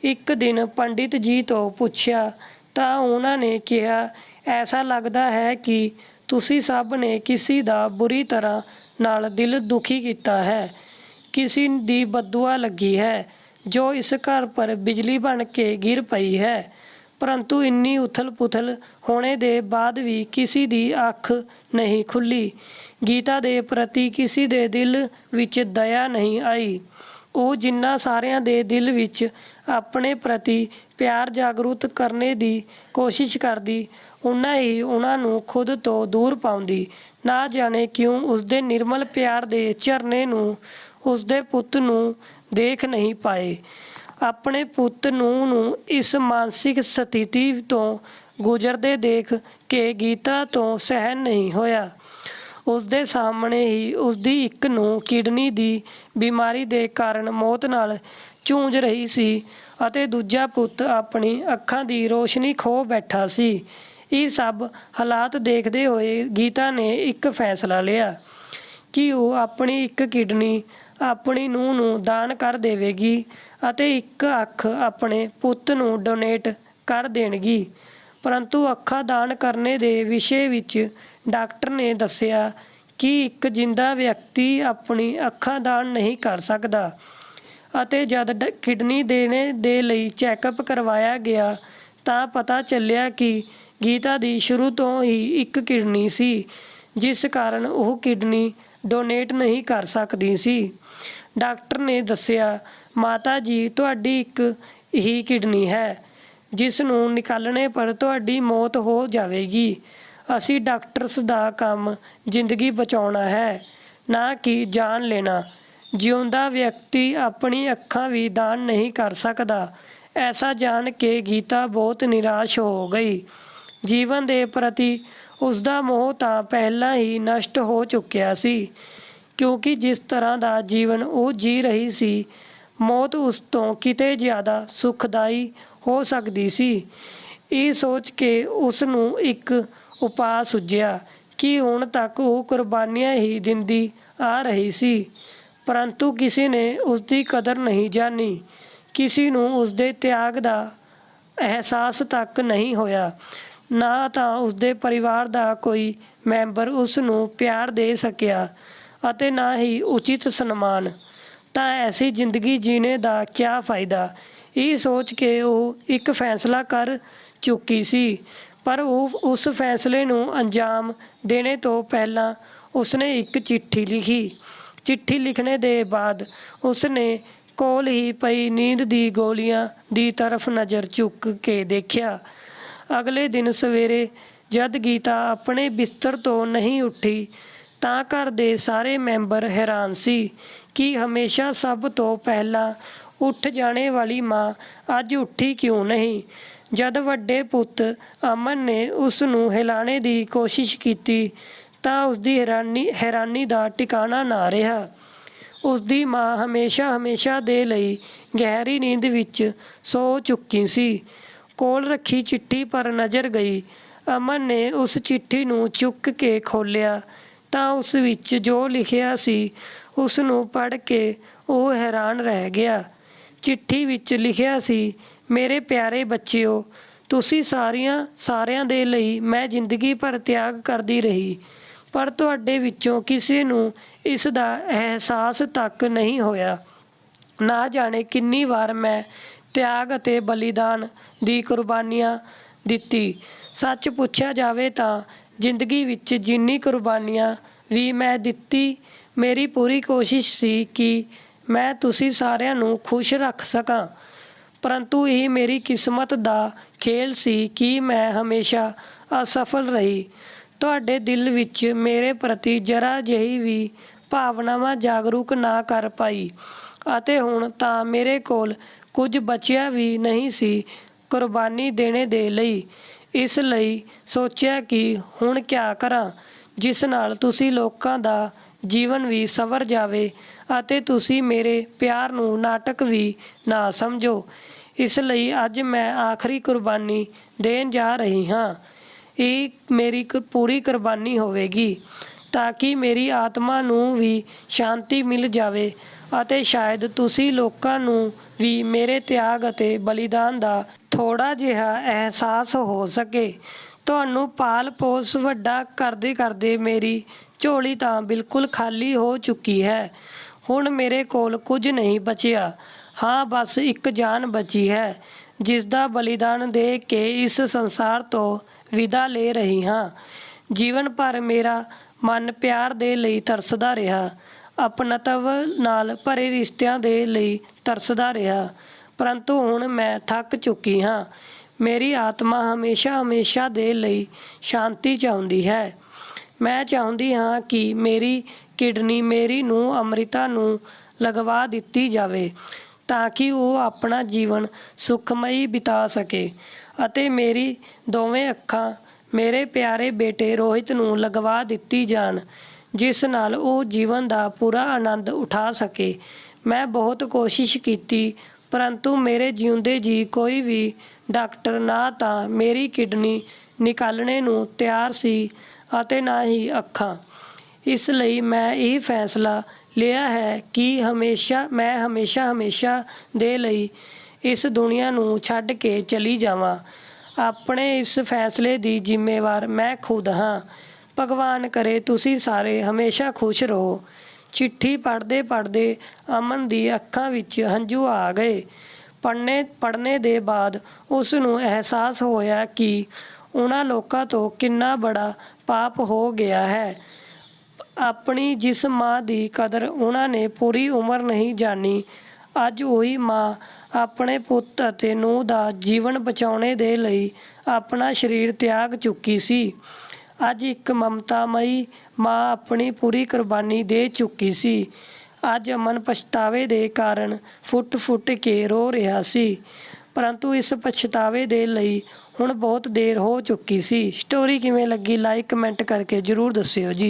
ਇੱਕ ਦਿਨ ਪੰਡਿਤ ਜੀ ਤੋਂ ਪੁੱਛਿਆ ਤਾਂ ਉਹਨਾਂ ਨੇ ਕਿਹਾ, ਐਸਾ ਲੱਗਦਾ ਹੈ ਕਿ ਤੁਸੀਂ ਸਭ ਨੇ ਕਿਸੇ ਦਾ ਬੁਰੀ ਤਰ੍ਹਾਂ ਨਾਲ ਦਿਲ ਦੁਖੀ ਕੀਤਾ ਹੈ। ਕਿਸੇ ਦੀ ਬਦਦੁਆ ਲੱਗੀ ਹੈ ਜੋ ਇਸ ਘਰ ਪਰ ਬਿਜਲੀ ਬਣ ਕੇ ਗਿਰ ਪਈ ਹੈ। ਪਰੰਤੂ ਇੰਨੀ ਉਥਲ-ਪੁਥਲ ਹੋਣੇ ਦੇ ਬਾਅਦ ਵੀ ਕਿਸੇ ਦੀ ਅੱਖ ਨਹੀਂ ਖੁੱਲ੍ਹੀ। ਗੀਤਾ ਦੇ ਪ੍ਰਤੀ ਕਿਸੇ ਦੇ ਦਿਲ ਵਿੱਚ ਦਇਆ ਨਹੀਂ ਆਈ। ਉਹ ਜਿੰਨਾ ਸਾਰਿਆਂ ਦੇ ਦਿਲ ਵਿੱਚ ਆਪਣੇ ਪ੍ਰਤੀ ਪਿਆਰ ਜਾਗਰੂਕ ਕਰਨੇ ਦੀ ਕੋਸ਼ਿਸ਼ ਕਰਦੀ, ਉਨਾ ਹੀ ਉਹਨਾਂ ਨੂੰ ਖੁਦ ਤੋਂ ਦੂਰ ਪਾਉਂਦੀ। ਨਾ ਜਾਣੇ ਕਿਉਂ ਉਸਦੇ ਨਿਰਮਲ ਪਿਆਰ ਦੇ ਝਰਨੇ ਨੂੰ ਉਸਦੇ ਪੁੱਤ ਨੂੰ ਦੇਖ ਨਹੀਂ ਪਾਏ। ਆਪਣੇ ਪੁੱਤ ਨੂੰ ਇਸ ਮਾਨਸਿਕ ਸਥਿਤੀ ਤੋਂ ਗੁਜ਼ਰਦੇ ਦੇਖ ਕੇ ਗੀਤਾ ਤੋਂ ਸਹਿਣ ਨਹੀਂ ਹੋਇਆ। ਉਸਦੇ ਸਾਹਮਣੇ ਹੀ ਉਸਦੀ ਇੱਕ ਨੂੰਹ ਕਿਡਨੀ ਦੀ ਬਿਮਾਰੀ ਦੇ ਕਾਰਨ ਮੌਤ ਨਾਲ ਜੂਝ ਰਹੀ ਸੀ ਅਤੇ ਦੂਜਾ ਪੁੱਤ ਆਪਣੀ ਅੱਖਾਂ ਦੀ ਰੋਸ਼ਨੀ ਖੋ ਬੈਠਾ ਸੀ। ਇਹ ਸਭ ਹਾਲਾਤ ਦੇਖਦੇ ਹੋਏ ਗੀਤਾ ਨੇ ਇੱਕ ਫੈਸਲਾ ਲਿਆ ਕਿ ਉਹ ਆਪਣੀ ਇੱਕ ਕਿਡਨੀ ਆਪਣੀ ਨੂੰਹ ਨੂੰ ਦਾਨ ਕਰ ਦੇਵੇਗੀ ਅਤੇ ਇੱਕ ਅੱਖ ਆਪਣੇ ਪੁੱਤ ਨੂੰ ਡੋਨੇਟ ਕਰ ਦੇਣਗੀ। ਪਰੰਤੂ ਅੱਖਾਂ ਦਾਨ ਕਰਨੇ ਦੇ ਵਿਸ਼ੇ ਵਿੱਚ ਡਾਕਟਰ ਨੇ ਦੱਸਿਆ ਕਿ ਇੱਕ ਜਿੰਦਾ ਵਿਅਕਤੀ ਆਪਣੀ ਅੱਖਾਂ ਦਾਨ ਨਹੀਂ ਕਰ ਸਕਦਾ ਅਤੇ ਜਦ ਕਿਡਨੀ ਦੇਣੇ ਦੇ ਲਈ ਚੈੱਕਅਪ ਕਰਵਾਇਆ ਗਿਆ ਤਾਂ ਪਤਾ ਚੱਲਿਆ ਕਿ ਗੀਤਾ ਦੀ ਸ਼ੁਰੂ ਤੋਂ ਹੀ ਇੱਕ ਕਿਡਨੀ ਸੀ, ਜਿਸ ਕਾਰਨ ਉਹ ਕਿਡਨੀ ਡੋਨੇਟ ਨਹੀਂ ਕਰ ਸਕਦੀ ਸੀ। ਡਾਕਟਰ ਨੇ ਦੱਸਿਆ, ਮਾਤਾ ਜੀ ਤੁਹਾਡੀ ਇੱਕ ਹੀ ਕਿਡਨੀ ਹੈ, ਜਿਸ ਨੂੰ ਨਿਕਾਲਣੇ ਪਰ ਤੁਹਾਡੀ ਮੌਤ ਹੋ ਜਾਵੇਗੀ। ਅਸੀਂ ਡਾਕਟਰਸ ਦਾ ਕੰਮ ਜ਼ਿੰਦਗੀ ਬਚਾਉਣਾ ਹੈ, ਨਾ ਕਿ ਜਾਨ ਲੈਣਾ। ਜਿਉਂਦਾ ਵਿਅਕਤੀ ਆਪਣੀ ਅੱਖਾਂ ਵੀ ਦਾਨ ਨਹੀਂ ਕਰ ਸਕਦਾ। ਐਸਾ ਜਾਣ ਕੇ ਗੀਤਾ ਬਹੁਤ ਨਿਰਾਸ਼ ਹੋ ਗਈ। ਜੀਵਨ ਦੇ ਪ੍ਰਤੀ ਉਸਦਾ ਮੋਹ ਤਾਂ ਪਹਿਲਾਂ ਹੀ ਨਸ਼ਟ ਹੋ ਚੁੱਕਿਆ ਸੀ, ਕਿਉਂਕਿ ਜਿਸ ਤਰ੍ਹਾਂ ਦਾ ਜੀਵਨ ਉਹ ਜੀ ਰਹੀ ਸੀ, ਮੌਤ ਉਸ ਤੋਂ ਕਿਤੇ ਜ਼ਿਆਦਾ ਸੁਖਦਾਈ ਹੋ ਸਕਦੀ ਸੀ। ਇਹ ਸੋਚ ਕੇ ਉਸ ਨੂੰ ਇੱਕ ਉਪਾਅ ਸੁੱਝਿਆ ਕਿ ਹੁਣ ਤੱਕ ਉਹ ਕੁਰਬਾਨੀਆਂ ਹੀ ਦਿੰਦੀ ਆ ਰਹੀ ਸੀ, ਪਰੰਤੂ ਕਿਸੇ ਨੇ ਉਸਦੀ ਕਦਰ ਨਹੀਂ ਜਾਣੀ। ਕਿਸੇ ਨੂੰ ਉਸਦੇ ਤਿਆਗ ਦਾ ਅਹਿਸਾਸ ਤੱਕ ਨਹੀਂ ਹੋਇਆ। ਨਾ ਤਾਂ ਉਸਦੇ ਪਰਿਵਾਰ ਦਾ ਕੋਈ ਮੈਂਬਰ ਉਸ ਨੂੰ ਪਿਆਰ ਦੇ ਸਕਿਆ ਅਤੇ ਨਾ ਹੀ ਉਚਿਤ ਸਨਮਾਨ। ਤਾਂ ਐਸੀ ਜ਼ਿੰਦਗੀ ਜੀਣੇ ਦਾ ਕਿਆ ਫਾਇਦਾ। ਇਹ ਸੋਚ ਕੇ ਉਹ ਇੱਕ ਫੈਸਲਾ ਕਰ ਚੁੱਕੀ ਸੀ, ਪਰ ਉਹ ਉਸ ਫੈਸਲੇ ਨੂੰ ਅੰਜਾਮ ਦੇਣੇ ਤੋਂ ਪਹਿਲਾਂ ਉਸਨੇ ਇੱਕ ਚਿੱਠੀ ਲਿਖੀ। ਚਿੱਠੀ ਲਿਖਣੇ ਦੇ ਬਾਅਦ ਉਸਨੇ ਕੋਲ ਹੀ ਪਈ ਨੀਂਦ ਦੀ ਗੋਲੀਆਂ ਦੀ ਤਰਫ ਨਜ਼ਰ ਚੁੱਕ ਕੇ ਦੇਖਿਆ। ਅਗਲੇ ਦਿਨ ਸਵੇਰੇ ਜਦ ਗੀਤਾ ਆਪਣੇ ਬਿਸਤਰ ਤੋਂ ਨਹੀਂ ਉੱਠੀ ਤਾਂ ਘਰ ਦੇ ਸਾਰੇ ਮੈਂਬਰ ਹੈਰਾਨ ਸੀ ਕਿ ਹਮੇਸ਼ਾ ਸਭ ਤੋਂ ਪਹਿਲਾਂ ਉੱਠ ਜਾਣੇ ਵਾਲੀ ਮਾਂ ਅੱਜ ਉੱਠੀ ਕਿਉਂ ਨਹੀਂ। ਜਦ ਵੱਡੇ ਪੁੱਤ ਅਮਨ ਨੇ ਉਸ ਨੂੰ ਹਿਲਾਣੇ ਦੀ ਕੋਸ਼ਿਸ਼ ਕੀਤੀ ਤਾਂ ਉਸਦੀ ਹੈਰਾਨੀ ਦਾ ਟਿਕਾਣਾ ਨਾ ਰਿਹਾ। ਉਸਦੀ ਮਾਂ ਹਮੇਸ਼ਾ ਦੇ ਲਈ ਗਹਿਰੀ ਨੀਂਦ ਵਿੱਚ ਸੋ ਚੁੱਕੀ ਸੀ। ਕੋਲ ਰੱਖੀ ਚਿੱਠੀ ਪਰ ਨਜ਼ਰ ਗਈ। ਅਮਨ ਨੇ ਉਸ ਚਿੱਠੀ ਨੂੰ ਚੁੱਕ ਕੇ ਖੋਲ੍ਹਿਆ ਤਾਂ ਉਸ ਵਿੱਚ ਜੋ ਲਿਖਿਆ ਸੀ ਉਸ ਨੂੰ ਪੜ੍ਹ ਕੇ ਉਹ ਹੈਰਾਨ ਰਹਿ ਗਿਆ। ਚਿੱਠੀ ਵਿੱਚ ਲਿਖਿਆ ਸੀ, ਮੇਰੇ ਪਿਆਰੇ ਬੱਚਿਓ, ਤੁਸੀਂ ਸਾਰਿਆਂ ਦੇ ਲਈ ਮੈਂ ਜ਼ਿੰਦਗੀ ਭਰ ਤਿਆਗ ਕਰਦੀ ਰਹੀ, ਪਰ ਤੁਹਾਡੇ ਵਿੱਚੋਂ ਕਿਸੇ ਨੂੰ ਇਸ ਦਾ ਅਹਿਸਾਸ ਤੱਕ ਨਹੀਂ ਹੋਇਆ। ਨਾ ਜਾਣੇ ਕਿੰਨੀ ਵਾਰ ਮੈਂ ਤਿਆਗ ਅਤੇ ਬਲੀਦਾਨ ਦੀ ਕੁਰਬਾਨੀਆਂ ਦਿੱਤੀ। ਸੱਚ ਪੁੱਛਿਆ ਜਾਵੇ ਤਾਂ ਜ਼ਿੰਦਗੀ ਵਿੱਚ ਜਿੰਨੀ ਕੁਰਬਾਨੀਆਂ ਵੀ ਮੈਂ ਦਿੱਤੀ, ਮੇਰੀ ਪੂਰੀ ਕੋਸ਼ਿਸ਼ ਸੀ ਕਿ ਮੈਂ ਤੁਸੀਂ ਸਾਰਿਆਂ ਨੂੰ ਖੁਸ਼ ਰੱਖ ਸਕਾਂ, ਪਰੰਤੂ ਇਹ ਮੇਰੀ ਕਿਸਮਤ ਦਾ ਖੇਲ ਸੀ ਕਿ ਮੈਂ ਹਮੇਸ਼ਾ ਅਸਫਲ ਰਹੀ। ਤੁਹਾਡੇ ਦਿਲ ਵਿੱਚ ਮੇਰੇ ਪ੍ਰਤੀ ਜਰਾ ਜਿਹੀ ਵੀ ਭਾਵਨਾਵਾਂ ਜਾਗਰੂਕ ਨਾ ਕਰ ਪਾਈ ਅਤੇ ਹੁਣ ਤਾਂ ਮੇਰੇ ਕੋਲ ਕੁਝ ਬਚਿਆ ਵੀ ਨਹੀਂ ਸੀ ਕੁਰਬਾਨੀ ਦੇਣੇ ਦੇ ਲਈ। ਇਸ ਲਈ ਸੋਚਿਆ ਕਿ ਹੁਣ ਕਿਆ ਕਰਾਂ ਜਿਸ ਨਾਲ ਤੁਸੀਂ ਲੋਕਾਂ ਦਾ ਜੀਵਨ ਵੀ ਸਵਰ ਜਾਵੇ ਅਤੇ ਤੁਸੀਂ ਮੇਰੇ ਪਿਆਰ ਨੂੰ ਨਾਟਕ ਵੀ ਨਾ ਸਮਝੋ। ਇਸ ਲਈ ਅੱਜ ਮੈਂ ਆਖਰੀ ਕੁਰਬਾਨੀ ਦੇਣ ਜਾ ਰਹੀ ਹਾਂ। ਇਹ ਮੇਰੀ ਪੂਰੀ ਕੁਰਬਾਨੀ ਹੋਵੇਗੀ ਤਾਂ ਕਿ ਮੇਰੀ ਆਤਮਾ ਨੂੰ ਵੀ ਸ਼ਾਂਤੀ ਮਿਲ ਜਾਵੇ ਅਤੇ ਸ਼ਾਇਦ ਤੁਸੀਂ ਲੋਕਾਂ ਨੂੰ ਵੀ ਮੇਰੇ ਤਿਆਗ ਅਤੇ ਬਲੀਦਾਨ ਦਾ ਥੋੜ੍ਹਾ ਜਿਹਾ ਅਹਿਸਾਸ ਹੋ ਸਕੇ। ਤੁਹਾਨੂੰ ਪਾਲ ਪੋਸ ਵੱਡਾ ਕਰਦੇ ਮੇਰੀ ਝੋਲੀ ਤਾਂ ਬਿਲਕੁਲ ਖਾਲੀ ਹੋ ਚੁੱਕੀ ਹੈ। ਹੁਣ ਮੇਰੇ ਕੋਲ ਕੁਝ ਨਹੀਂ ਬਚਿਆ। ਹਾਂ, ਬਸ ਇੱਕ ਜਾਨ ਬਚੀ ਹੈ, ਜਿਸ ਦਾ ਬਲੀਦਾਨ ਦੇ ਕੇ ਇਸ ਸੰਸਾਰ ਤੋਂ ਵਿਦਾ ਲੈ ਰਹੀ ਹਾਂ। ਜੀਵਨ ਭਰ ਮੇਰਾ ਮਨ ਪਿਆਰ ਦੇ ਲਈ ਤਰਸਦਾ ਰਿਹਾ, ਅਪਣਤਵ ਨਾਲ ਭਰੇ ਰਿਸ਼ਤਿਆਂ ਦੇ ਲਈ ਤਰਸਦਾ ਰਿਹਾ, ਪਰੰਤੂ ਹੁਣ ਮੈਂ ਥੱਕ ਚੁੱਕੀ ਹਾਂ। ਮੇਰੀ ਆਤਮਾ ਹਮੇਸ਼ਾ ਦੇ ਲਈ ਸ਼ਾਂਤੀ ਚਾਹੁੰਦੀ ਹੈ। ਮੈਂ ਚਾਹੁੰਦੀ ਹਾਂ ਕਿ ਮੇਰੀ ਕਿਡਨੀ ਮੇਰੀ ਨੂੰਹ ਅੰਮ੍ਰਿਤਾ ਨੂੰ ਲਗਵਾ ਦਿੱਤੀ ਜਾਵੇ ਤਾਂ ਕਿ ਉਹ ਆਪਣਾ ਜੀਵਨ ਸੁਖਮਈ ਬਿਤਾ ਸਕੇ ਅਤੇ ਮੇਰੀ ਦੋਵੇਂ ਅੱਖਾਂ ਮੇਰੇ ਪਿਆਰੇ ਬੇਟੇ ਰੋਹਿਤ ਨੂੰ ਲਗਵਾ ਦਿੱਤੀ ਜਾਣ, ਜਿਸ ਨਾਲ ਉਹ ਜੀਵਨ ਦਾ ਪੂਰਾ ਆਨੰਦ ਉਠਾ ਸਕੇ। ਮੈਂ ਬਹੁਤ ਕੋਸ਼ਿਸ਼ ਕੀਤੀ, ਪਰੰਤੂ ਮੇਰੇ ਜਿਉਂਦੇ ਜੀ ਕੋਈ ਵੀ ਡਾਕਟਰ ਨਾ ਤਾਂ ਮੇਰੀ ਕਿਡਨੀ ਨਿਕਾਲਣੇ ਨੂੰ ਤਿਆਰ ਸੀ ਅਤੇ ਨਾ ਹੀ ਅੱਖਾਂ। ਇਸ ਲਈ ਮੈਂ ਇਹ ਫੈਸਲਾ ਲਿਆ ਹੈ ਕਿ ਮੈਂ ਹਮੇਸ਼ਾ ਦੇ ਲਈ ਇਸ ਦੁਨੀਆ ਨੂੰ ਛੱਡ ਕੇ ਚਲੀ ਜਾਵਾਂ। ਆਪਣੇ ਇਸ ਫੈਸਲੇ ਦੀ ਜ਼ਿੰਮੇਵਾਰ ਮੈਂ ਖੁਦ ਹਾਂ, ਭਗਵਾਨ ਕਰੇ ਤੁਸੀਂ ਸਾਰੇ ਹਮੇਸ਼ਾ ਖੁਸ਼ ਰਹੋ। ਚਿੱਠੀ ਪੜ੍ਹਦੇ ਪੜ੍ਹਦੇ ਅਮਨ ਦੀ ਅੱਖਾਂ ਵਿੱਚ ਹੰਝੂ ਆ ਗਏ। ਪੜ੍ਹਨੇ ਦੇ ਬਾਅਦ ਉਸ ਨੂੰ ਅਹਿਸਾਸ ਹੋਇਆ ਕਿ ਉਹਨਾਂ ਲੋਕਾਂ ਤੋਂ ਕਿੰਨਾ ਬੜਾ ਪਾਪ ਹੋ ਗਿਆ ਹੈ। ਆਪਣੀ ਜਿਸ ਮਾਂ ਦੀ ਕਦਰ ਉਹਨਾਂ ਨੇ ਪੂਰੀ ਉਮਰ ਨਹੀਂ ਜਾਣੀ, ਅੱਜ ਉਹੀ ਮਾਂ ਆਪਣੇ ਪੁੱਤ ਅਤੇ ਨੂੰਹ ਦਾ ਜੀਵਨ ਬਚਾਉਣੇ ਦੇ ਲਈ ਆਪਣਾ ਸਰੀਰ ਤਿਆਗ ਚੁੱਕੀ ਸੀ। ਅੱਜ ਇੱਕ ਮਮਤਾਮਈ ਮਾਂ ਆਪਣੀ ਪੂਰੀ ਕੁਰਬਾਨੀ ਦੇ ਚੁੱਕੀ ਸੀ। ਅੱਜ ਅਮਨ ਪਛਤਾਵੇ ਦੇ ਕਾਰਨ ਫੁੱਟ-ਫੁੱਟ ਕੇ ਰੋ ਰਿਹਾ ਸੀ, ਪਰੰਤੂ ਇਸ ਪਛਤਾਵੇ ਦੇ ਲਈ ਹੁਣ ਬਹੁਤ ਦੇਰ ਹੋ ਚੁੱਕੀ ਸੀ। ਸਟੋਰੀ ਕਿਵੇਂ ਲੱਗੀ ਲਾਈਕ ਕਮੈਂਟ ਕਰਕੇ ਜ਼ਰੂਰ ਦੱਸਿਓ ਜੀ।